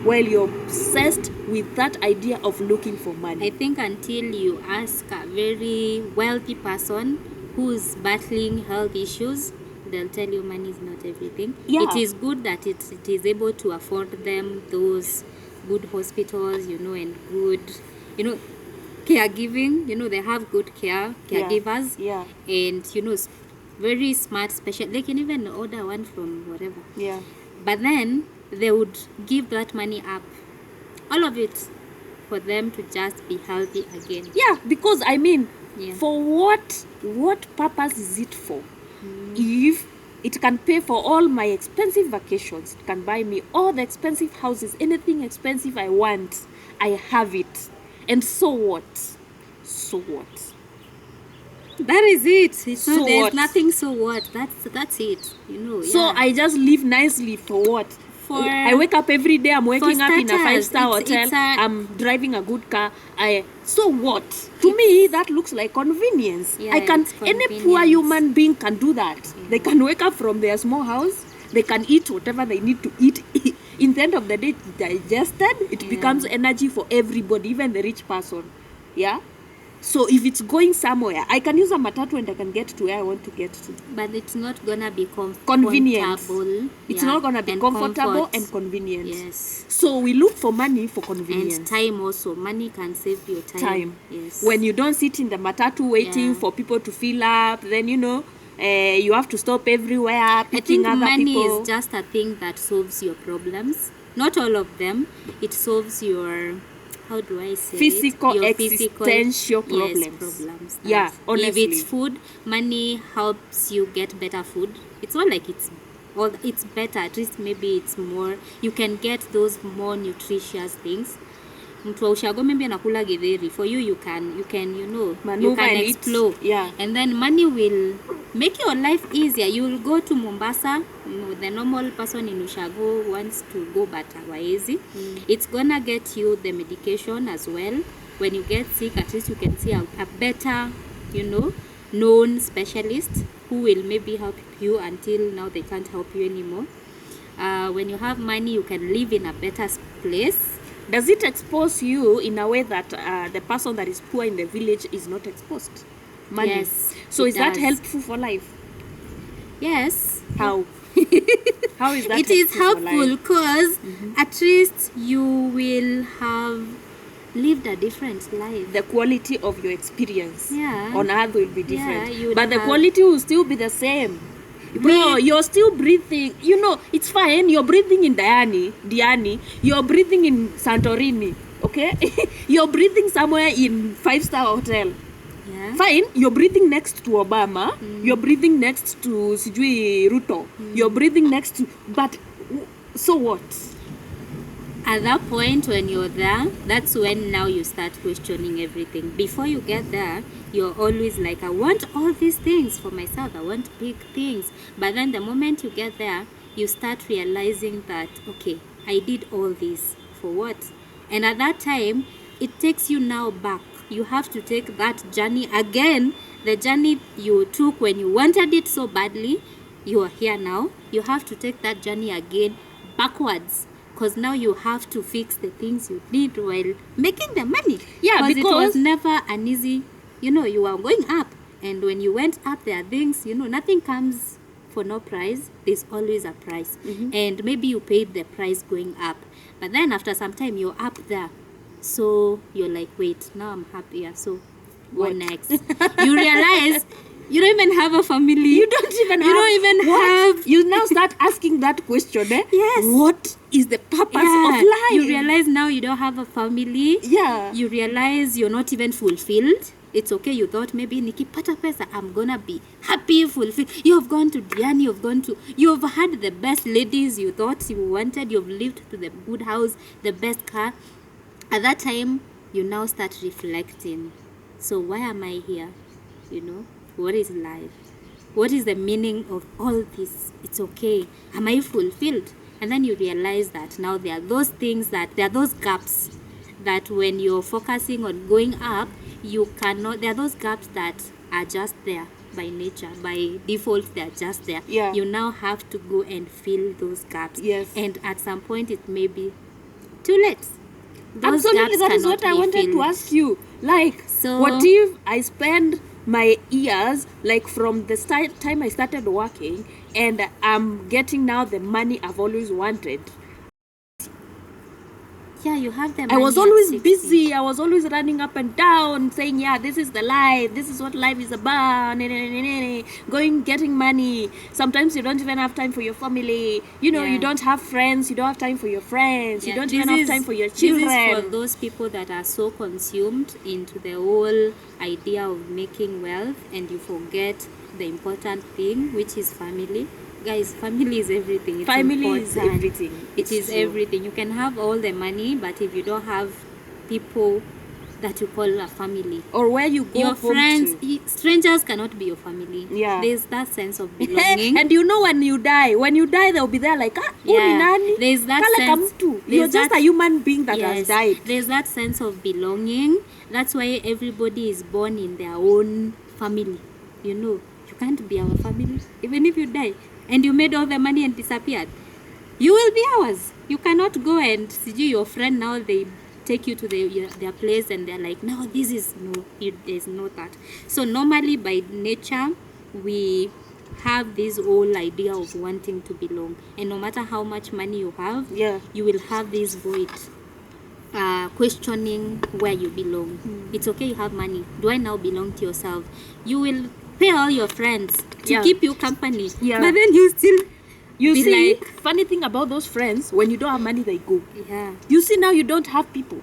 while you're obsessed with that idea of looking for money. I think until you ask a very wealthy person who's battling health issues, they'll tell you money is not everything. Yeah. It is good that it is able to afford them those good hospitals, and good, caregiving. They have good caregivers. Yeah. And, very smart special. They can even order one from whatever. Yeah. But then they would give that money up, all of it, for them to just be healthy again. Yeah, because Yeah. for what purpose is it for? If it can pay for all my expensive vacations, it can buy me all the expensive houses, anything expensive I want, I have it. And so what? So what? That is it. So There's what? nothing. So what? That's it. So yeah. I just live nicely for what? I wake up every day, I'm waking up in a starters, 5-star hotel, it's I'm driving a good car. So what? To me, that looks like convenience. Yeah, it's any poor convenience. human being can do that. They can wake up from their small house, they can eat whatever they need to eat. In the end of the day, it's digested, it becomes energy for everybody, even the rich person. Yeah? So if it's going somewhere, I can use a matatu and I can get to where I want to get to. But it's not gonna be Convenience. comfortable. It's Yeah. not going to be And comfortable comfort. and convenient. Yes. So we look for money for convenience. And time also. Money can save your time. Yes. When you don't sit in the matatu waiting Yeah. for people to fill up, then you have to stop everywhere I picking think other money people. is just a thing that solves your problems. Not all of them. It solves your, how do I say Physical, Your existential problems. Yes, problems. Yeah, If honestly. it's food, money helps you get better food. It's not like it's better. At least maybe it's more. You can get those more nutritious things. Mtu wa ushago maybe anakula githeri. For you can you Maneuver can and eat. explore. Yeah. And then money will make your life easier. You will go to Mombasa. The normal person in Ushago wants to go but hawaezi. It's gonna get you the medication as well. When you get sick, at least you can see a better, known specialist who will maybe help you until now they can't help you anymore. When you have money, you can live in a better place. Does it expose you in a way that the person that is poor in the village is not exposed? Money. Yes, So it is that does. helpful for life? Yes. How? How is that It is helpful for helpful life? because at least you will have lived a different life. The quality of your experience Yeah. on earth will be different. Yeah, you would but the have- quality will still be the same. Bro, you're still breathing. You know, it's fine. You're breathing in Diani. You're breathing in Santorini. Okay? You're breathing somewhere in 5-star hotel. Yeah. Fine, you're breathing next to Obama. You're breathing next to Sijui Ruto. You're breathing next to... But, so what? At that point when you're there, that's when now you start questioning everything. Before you get there, you're always like, I want all these things for myself. I want big things. But then the moment you get there, you start realizing that, okay, I did all this for what? And at that time, it takes you now back. You have to take that journey again. The journey you took when you wanted it so badly, you are here now. You have to take that journey again backwards. Because now you have to fix the things you did while making the money. Yeah, because it because- was never an easy, you are going up. And when you went up, there are things, nothing comes for no price. There's always a price. And maybe you paid the price going up. But then after some time, you're up there. So you're like, wait, now I'm happier. So what What? next? You realize you don't even have a family. You don't even have... You now start asking that question, eh? Yes. What is the purpose Yeah, of life? you realize now you don't have a family. Yeah. You realize you're not even fulfilled. It's okay, you thought maybe nikipata pesa, I'm gonna be happy, fulfilled. You have gone to Diani, you've had the best ladies you thought you wanted, you've lived to the good house, the best car. At that time, you now start reflecting. So why am I here? What is life? What is the meaning of all this? It's okay. Am I fulfilled? And then you realize that now there are those gaps that when you're focusing on going up, there are those gaps that are just there by nature. By default, they're just there. Yeah. You now have to go and fill those gaps. Yes. And at some point, it may be too late. Those Absolutely, gaps that is cannot what I be wanted to filled. ask you. Like, So- what if I spend my years, like from the time I started working, and I'm getting now the money I've always wanted? Yeah, you have them. I was always busy. I was always running up and down, saying, "Yeah, this is the life. This is what life is about." Going, getting money. Sometimes you don't even have time for your family. Yeah. You don't have friends. You don't have time for your friends. You Yeah, don't this even have is- time for your children. This is for those people that are so consumed into the whole idea of making wealth, and you forget the important thing, which is family. Guys, family is everything. It's Family is important. everything. It is True. everything. You can have all the money, but if you don't have people that you call a family, Or where you go your home friends, to. strangers cannot be your family. Yeah. There's that sense of belonging. And when you die, they'll be there like, Yeah. ni nani? There's that Kale sense- kamtu. You're there's just that- a human being that has died. There's that sense of belonging. That's why everybody is born in their own family. You can't be our family. Even if you die and you made all the money and disappeared, you will be ours. You cannot go and see your friend now, they take you to their place and they're like, no, this is there's no that. So normally by nature, we have this whole idea of wanting to belong. And no matter how much money you have, Yeah. you will have this void, questioning where you belong. It's okay, you have money. Do I now belong to yourself? You will pay all your friends to Yeah. keep you company. Yeah. But then you still You be see, like, funny thing about those friends, when you don't have money, they go. yeah. You see, now you don't have people.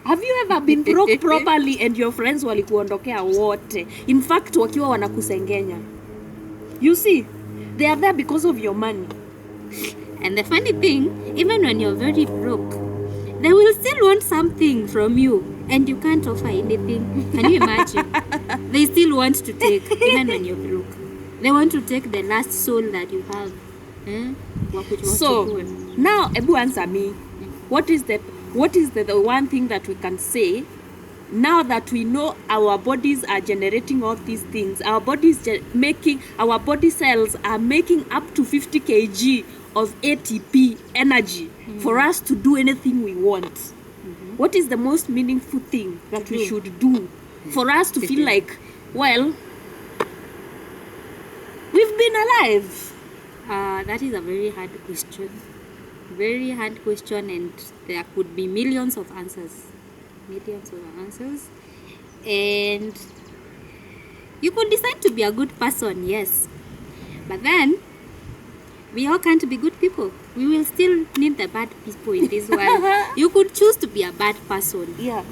Have you ever been broke properly and your friends walikuondokea wote? In fact, wakiwa wanakusengenya. You see, they are there because of your money. And the funny thing, even when you're very broke, they will still want something from you and you can't offer anything. Can you imagine? They still want to take, even when you're broke. They want to take the last soul that you have. So, now, Ebu, answer me. What is the one thing that we can say now that we know our bodies are generating all these things? Our our body cells are making up to 50 kg of ATP energy for us to do anything we want. What is the most meaningful thing that we should do for us to feel like, well, we've been alive? That is a very hard question. Very hard question, and there could be millions of answers. And you could decide to be a good person, yes. But then, we all can't be good people. We will still need the bad people in this world. You could choose to be a bad person. Yeah.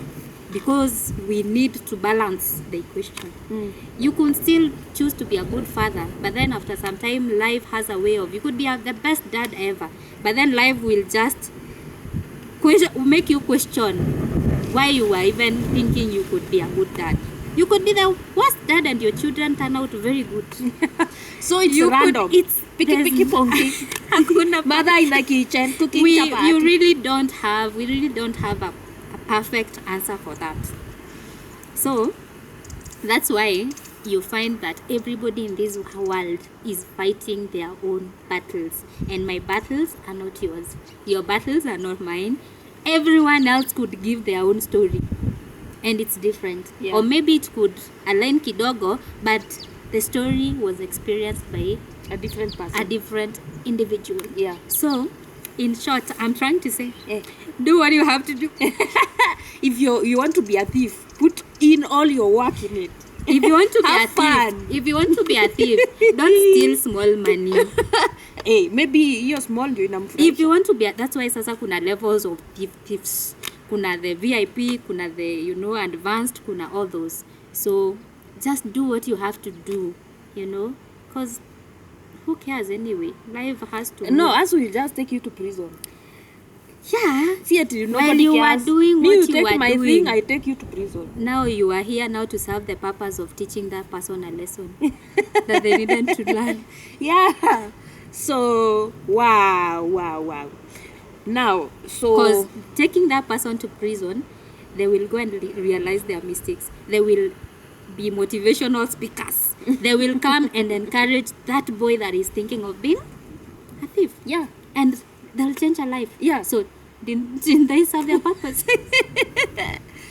Because we need to balance the equation. You could still choose to be a good father, but then after some time, life has a way of, you could be the best dad ever, but then life will just make you question why you were even thinking you could be a good dad. You could be the worst dad and your children turn out very good. So it's random. It's Piki ponki. Hakuna Mother in the kitchen cooking chapati. we really don't have a perfect answer for that. So that's why you find that everybody in this world is fighting their own battles, and my battles are not yours, your battles are not mine. Everyone else could give their own story and it's different. Yeah. Or maybe it could align kidogo, but the story was experienced by a different person, a different individual. Yeah. So in short, I'm trying to say, Eh. do what you have to do. If you want to be a thief, put in all your work in it. If you want to be Have a fun. thief, if you want to be a thief, don't steal small money. Hey, maybe you're small, you're in If you want to be, that's why sasa kuna levels of thieves. Kuna the VIP, kuna the advanced, kuna all those. So just do what you have to do, because who cares anyway? Life has to. No, move. us will just take you to prison. Yeah. See it, When nobody you cares. are doing Me, what you you take are my doing. thing, I take you to prison. Now you are here now to serve the purpose of teaching that person a lesson that they needed to learn. Yeah. So wow. Now, so Because taking that person to prison, they will go and realize their mistakes. They will be motivational speakers. They will come and encourage that boy that is thinking of being a thief. yeah. And they'll change a life. Yeah. So didn't they serve their purpose?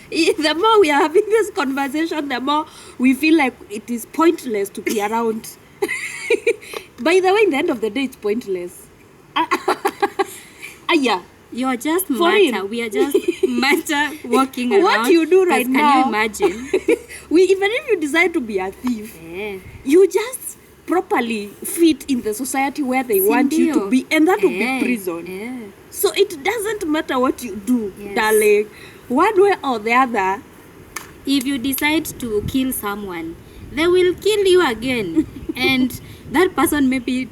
The more we are having this conversation, the more we feel like it is pointless to be around. By the way, in the end of the day, it's pointless. Yeah. You're just For matter. real. We are just matter walking around. What you do 'Cause right can now. you imagine? Even if you decide to be a thief, Yeah. you just properly fit in the society where they want you to Sindio. be, and that will be Yeah. prison. Yeah. So it doesn't matter what you do, Yes. darling. One way or the other, If you decide to kill someone, they will kill you again. And that person, maybe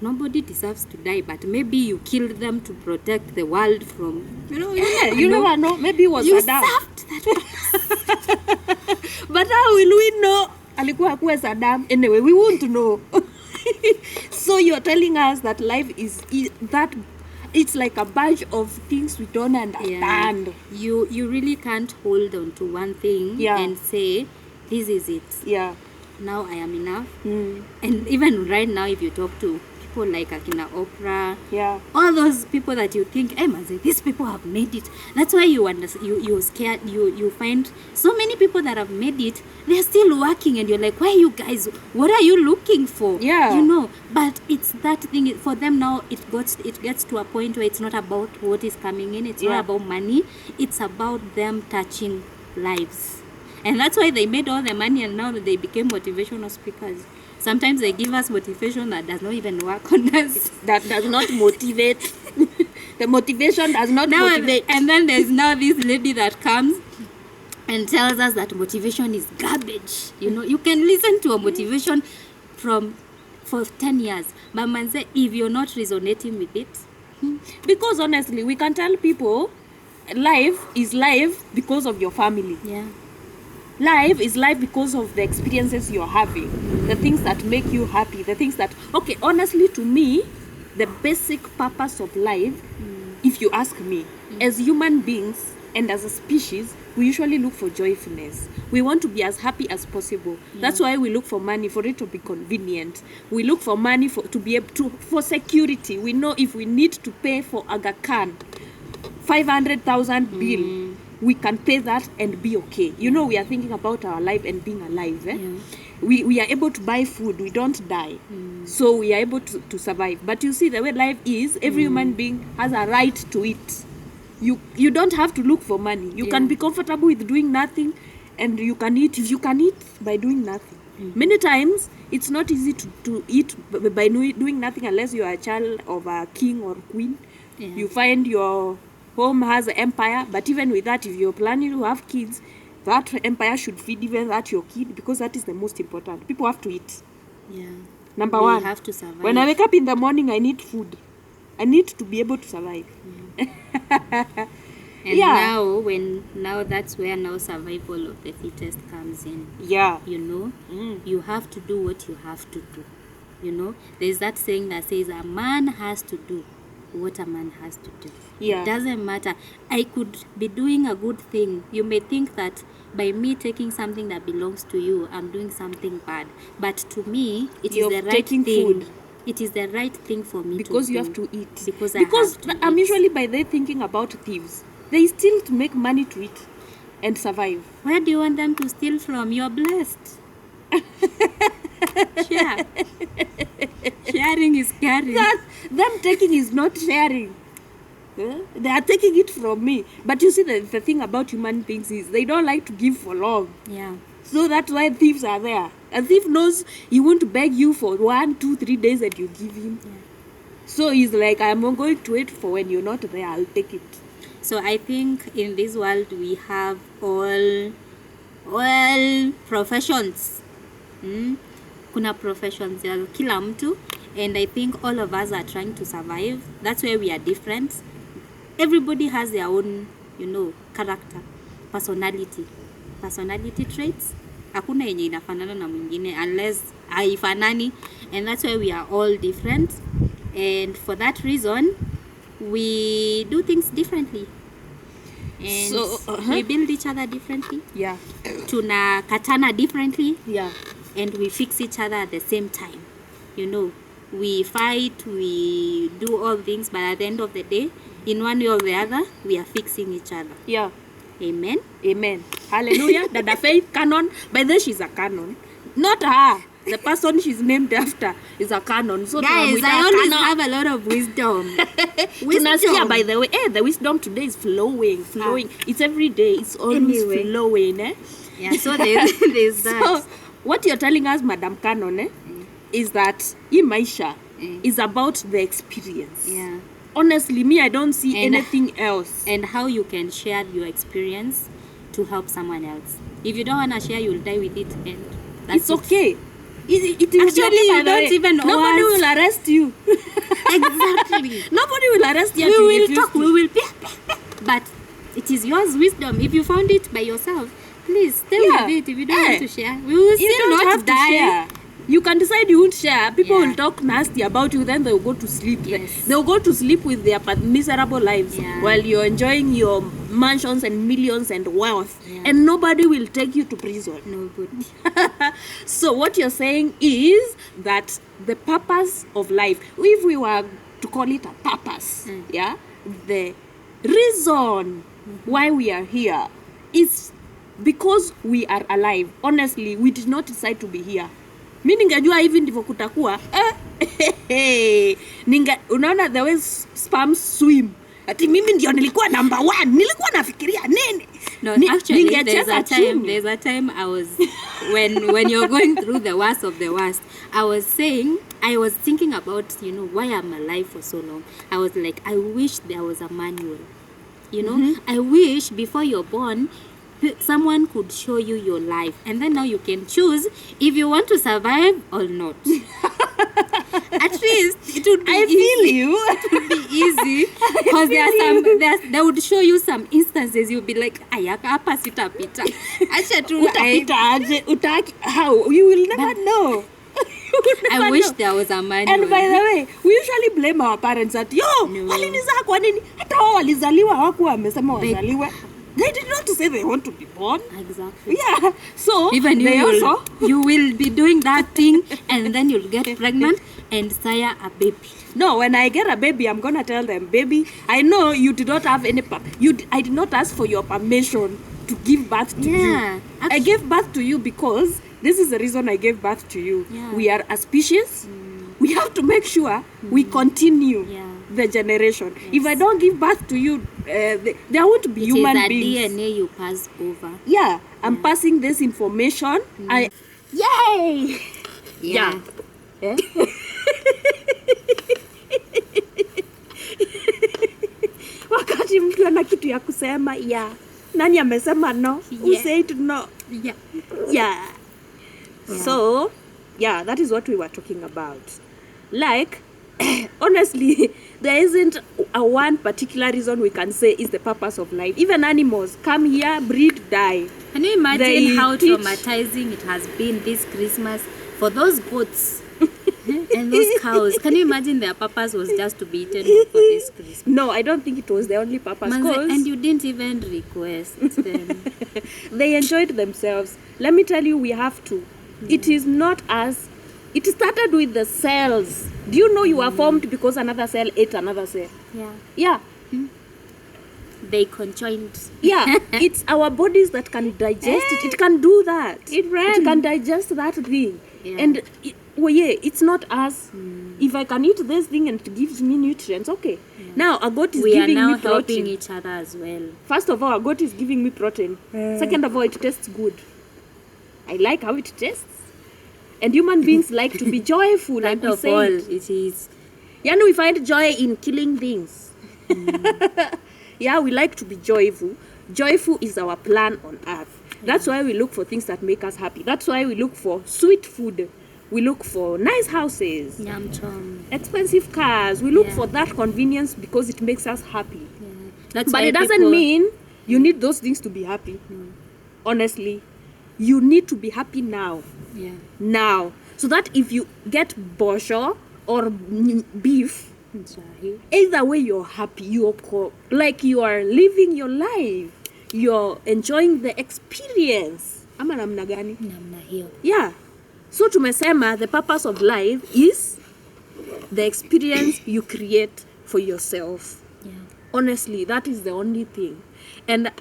nobody deserves to die, but maybe you killed them to protect the world from, you never know. Maybe it was You Saddam. served that. But how will we know? Alikuwa kuwe Saddam. Anyway, we won't know. So you're telling us that life is that it's like a bunch of things we don't understand. You really can't hold on to one thing Yeah. and say, this is it. Yeah. Now I am enough. And even right now, if you talk to people like Akina Oprah, Yeah. all those people that you think, hey man, these people have made it. That's why you're scared. You find so many people that have made it, they're still working, and you're like, why you guys, what are you looking for? Yeah. But it's that thing for them now. It gets to a point where it's not about what is coming in. It's Yeah. not about money. It's about them touching lives. And that's why they made all the money, and now that they became motivational speakers. Sometimes they give us motivation that does not even work on us. That does not motivate. The motivation does not Now motivate. and then there's now this lady that comes and tells us that motivation is garbage. You can listen to a motivation for 10 years, but man say if you're not resonating with it, Because honestly, we can tell people life is life because of your family. yeah, Life is life because of the experiences you're having, the things that make you happy, the things that, okay, honestly, to me, the basic purpose of life, if you ask me, as human beings and as a species, we usually look for joyfulness. We want to be as happy as possible. That's why we look for money, for it to be convenient. We look for money to be able to, for security. We know if we need to pay for Aga Khan 500,000 bill, we can pay that and be okay. We are thinking about our life and being alive. Yeah. We are able to buy food, we don't die. So we are able to survive. But you see, the way life is, every human being has a right to it. You don't have to look for money. You can be comfortable with doing nothing, and you can eat if you can eat by doing nothing. Many times It's not easy to eat by doing nothing unless you are a child of a king or queen. Yeah. You find your home has an empire, but even with that, if you're planning to have kids, that empire should feed even that your kid, because that is the most important. People have to eat. Yeah. Number We one, have to survive. when I wake up in the morning, I need food. I need to be able to survive. And Yeah. now that's where now survival of the fittest comes in. Yeah. You know, Mm. you have to do what you have to do. You know, there's that saying that says a man has to do what a man has to do. Yeah. It doesn't matter. I could be doing a good thing. You may think that by me taking something that belongs to you, I'm doing something bad. But to me, it is You're the right taking thing. food. It is the right thing for me Because to you do. have to eat. Because I because have to I'm eat. usually by there thinking about thieves. They steal to make money to eat and survive. Where do you want them to steal from? You're blessed. Share. Sharing is caring. That them taking is not sharing. They are taking it from me. But you see, the thing about human beings is they don't like to give for long. Yeah. So that's why thieves are there. A thief knows he won't beg you for 1, 2, 3 days that you give him. Yeah. So he's like, I'm not going to wait for when you're not there, I'll take it. So I think in this world we have all professions. Kuna professions ya kila mtu, and I think all of us are trying to survive. That's where we are different. Everybody has their own, character, personality traits. Hakuna yenye inafanana na mwingine unless haifanani, and that's why we are all different. And for that reason, we do things differently. And we build each other differently. Yeah. Tunakatana differently. Yeah. And we fix each other at the same time. We fight, we do all things, but at the end of the day, in one way or the other, we are fixing each other. Yeah. Amen. Amen. Hallelujah. Dada Faith Canon. By the way, she's a canon. Not her. The person she's named after is a canon. So Guys, I always have a lot of wisdom. Tunasikia, by the way, the wisdom today is flowing. It's every day. It's always flowing. Yeah, so there's that. So, what you're telling us, Madam Canon, is that Maisha is about the experience. Yeah. Honestly, me, I don't see anything else. And how you can share your experience to help someone else. If you don't want to share, you'll die with it, and that's it's okay. It will Actually, be you don't even know nobody us. will arrest you. Exactly. Nobody will arrest you. We will talk. We will. But it is yours wisdom. If you found it by yourself, please stay with it. If you don't want to share, we will still not die. You can decide you won't share. People Yeah. will talk nasty about you, then they'll go to sleep. Yes. They'll go to sleep with their miserable lives while you're enjoying your mansions and millions and wealth. Yeah. And nobody will take you to prison. No good. So what you're saying is that the purpose of life, if we were to call it a purpose, the reason why we are here is because we are alive. Honestly, we did not decide to be here. Mi ningejua hivi ndivyo kutakuwa. Unaona the way sperm swim. Ati mimi ndio nilikuwa number 1. Nilikuwa nafikiria nini? No, actually, there's a time I was, when you're going through the worst of the worst, I was thinking about, why I'm alive for so long. I was like, I wish there was a manual. I wish before you're born, someone could show you your life, and then now you can choose if you want to survive or not. At least it would be It would be easy because they would show you some instances. You'll be like, ayaka hapa sitapita. Acha tu how you will never know. I wish there was a manual. And by the way, we usually blame our parents that walinizaa kwa nini? Hata wao walizaliwa hawakuwa wamesema wazaliwe. They did not say they want to be born. Exactly. Yeah. So even you will be doing that thing, and then you'll get pregnant and sire a baby. No, when I get a baby, I'm gonna tell them, baby, I know you did not have any I did not ask for your permission to give birth to you. I gave birth to you because this is the reason I gave birth to you. Yeah. We are a species. We have to make sure we continue the generation. Yes. If I don't give birth to you, there won't be human beings. It is a DNA you pass over. Yeah, I'm passing this information. Yay! Yeah. Eh? Wakati mtu ana kitu ya kusema yeah. Nani amesema no? Who Yeah. said no? Yeah. Yeah. So, yeah, that is what we were talking about. Like, honestly, there isn't a one particular reason we can say is the purpose of life. Even animals come here, breed, die. Can you imagine They how teach- traumatizing it has been this Christmas for those goats and those cows? Can you imagine their purpose was just to be eaten for this Christmas? No, I don't think it was the only purpose. Manze, 'Cause and you didn't even request them. they enjoyed themselves. Let me tell you, we have to. It is not as... It started with the cells. Do you know you were formed because another cell ate another cell? Yeah. Yeah. They conjoined. Yeah, it's our bodies that can digest it. It can do that. It ran. It can digest that thing. Yeah. And well, yeah, it's not us. If I can eat this thing and it gives me nutrients, okay. Now a goat is We are giving now me protein. helping each other as well. First of all, a goat is giving me protein. Second of all, it tastes good. I like how it tastes. And human beings like to be joyful, like Third we of all, said. it is. Yeah, no, we find joy in killing things. Yeah, we like to be joyful. Joyful is our plan on earth. That's why we look for things that make us happy. That's why we look for sweet food. We look for nice houses, Yum chom. expensive cars. We look Yeah. for that convenience because it makes us happy. Yeah. That's But why it doesn't people- mean you need those things to be happy. Honestly, you need to be happy now. Yeah. Now. So that if you get bosho or beef, Sorry. either way you're happy, like you are living your life, you're enjoying the experience. Ama namna gani? Namna hiyo. Yeah. So tumesema the purpose of life is the experience you create for yourself. Yeah. Honestly, that is the only thing. And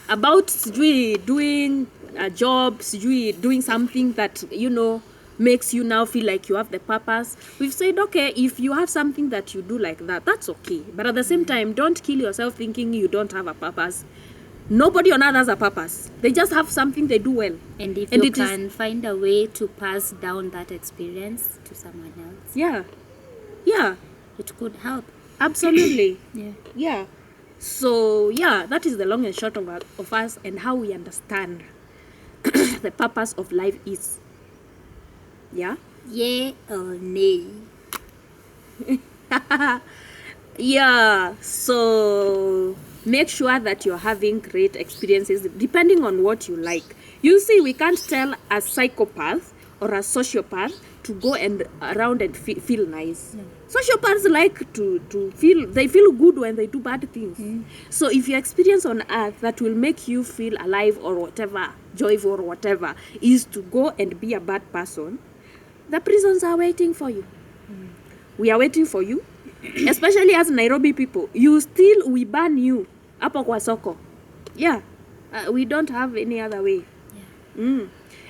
about sijui doing a job, sijui doing something that, you know, makes you now feel like you have the purpose. We've said, okay, if you have something that you do like that, that's okay. But at the same time, don't kill yourself thinking you don't have a purpose. Nobody on earth has a purpose. They just have something they do well. And if And you it is- can find a way to pass down that experience to someone else, Yeah. Yeah. it could help. Absolutely. Yeah. Yeah. So, yeah, that is the long and short of us and how we understand the purpose of life is. Yeah? Yeah or nay? Yeah. So, make sure that you're having great experiences depending on what you like. You see, we can't tell a psychopath or a sociopath to go and around and feel nice. Sociopaths like to feel, they feel good when they do bad things. So if your experience on earth that will make you feel alive or whatever, joyful or whatever, is to go and be a bad person, the prisons are waiting for you. We are waiting for you. Especially as Nairobi people, we ban you hapo kwa soko. Yeah, we don't have any other way.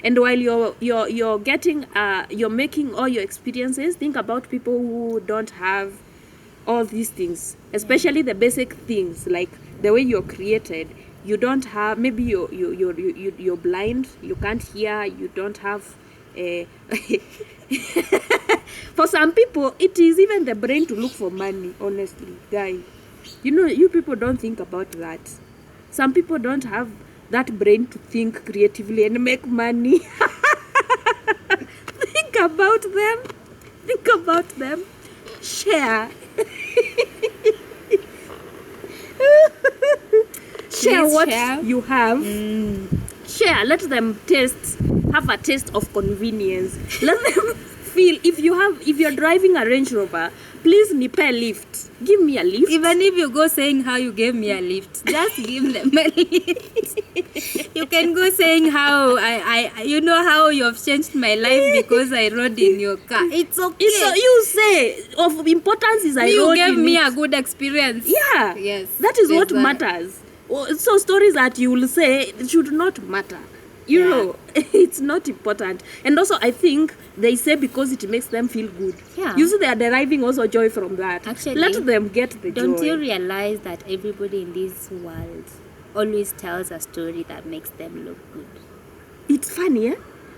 And while you're getting you're making all your experiences, think about people who don't have all these things, especially the basic things like the way you're created. You don't have, maybe you're blind, you can't hear, you don't have for some people it is even the brain to look for money. Honestly, guy, you know, you people don't think about that. Some people don't have that brain to think creatively and make money. Think about them. Think about them. Share. Share Please what share. you have. Share. Let them have a taste of convenience. Let them feel. If you're driving a Range Rover, please nipe a lift. Give me a lift. Even if you go saying how you gave me a lift, just give them a lift. You can go saying how I you know how you have changed my life because I rode in your car. It's okay. You say of importance is I You rode gave in me it. a good experience. Yeah. Yes. That is what There's that. matters. So stories that you will say should not matter. You Yeah. know, it's not important. And also I think they say because it makes them feel good. Yeah. You see, they are deriving also joy from that. Actually, let them get the Don't joy. you realize that everybody in this world always tells a story that makes them look good? It's funny, eh?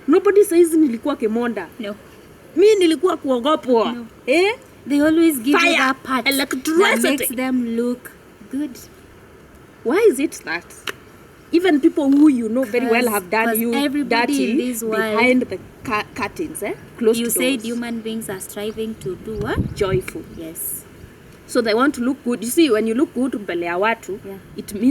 Nobody says nilikuwa Kimonda. No. Mi nilikuwa kuogopwa. No. Eh? They always give Fire, you that part that electricity. makes them look good. Why is it that? Even people who you know very well have done 'Cause you everybody dirty in this world- behind the curtains, close You to said doors. human beings are striving to do what? Joyful. Yes. So they want to look good. You see, when you look good mbele ya watu, Yeah. it means